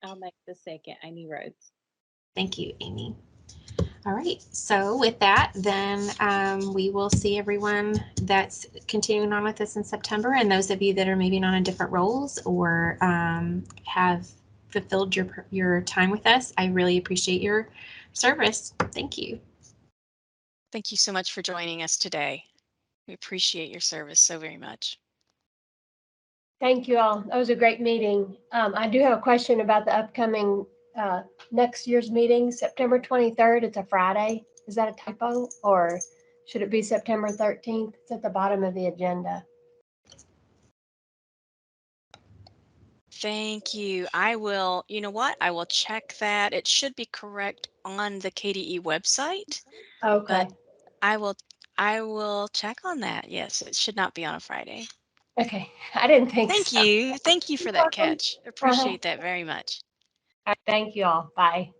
I'll make the second, Amy Rhodes. Thank you, Amy. All right, so with that, then we will see everyone that's continuing on with us in September, and those of you that are maybe on different roles or have fulfilled your time with us. I really appreciate your service. Thank you. Thank you so much for joining us today. We appreciate your service so very much. Thank you all. That was a great meeting. I do have a question about the upcoming next year's meeting, September 23rd. It's a Friday. Is that a typo, or should it be September 13th? It's at the bottom of the agenda. Thank you. I will, you know what? I will check that. It should be correct on the KDE website. Okay. But I I will check on that. Yes, it should not be on a Friday. Okay, I didn't think Thank so. you. Thank you for You're that welcome. catch. Appreciate that very much. Thank you all. Bye.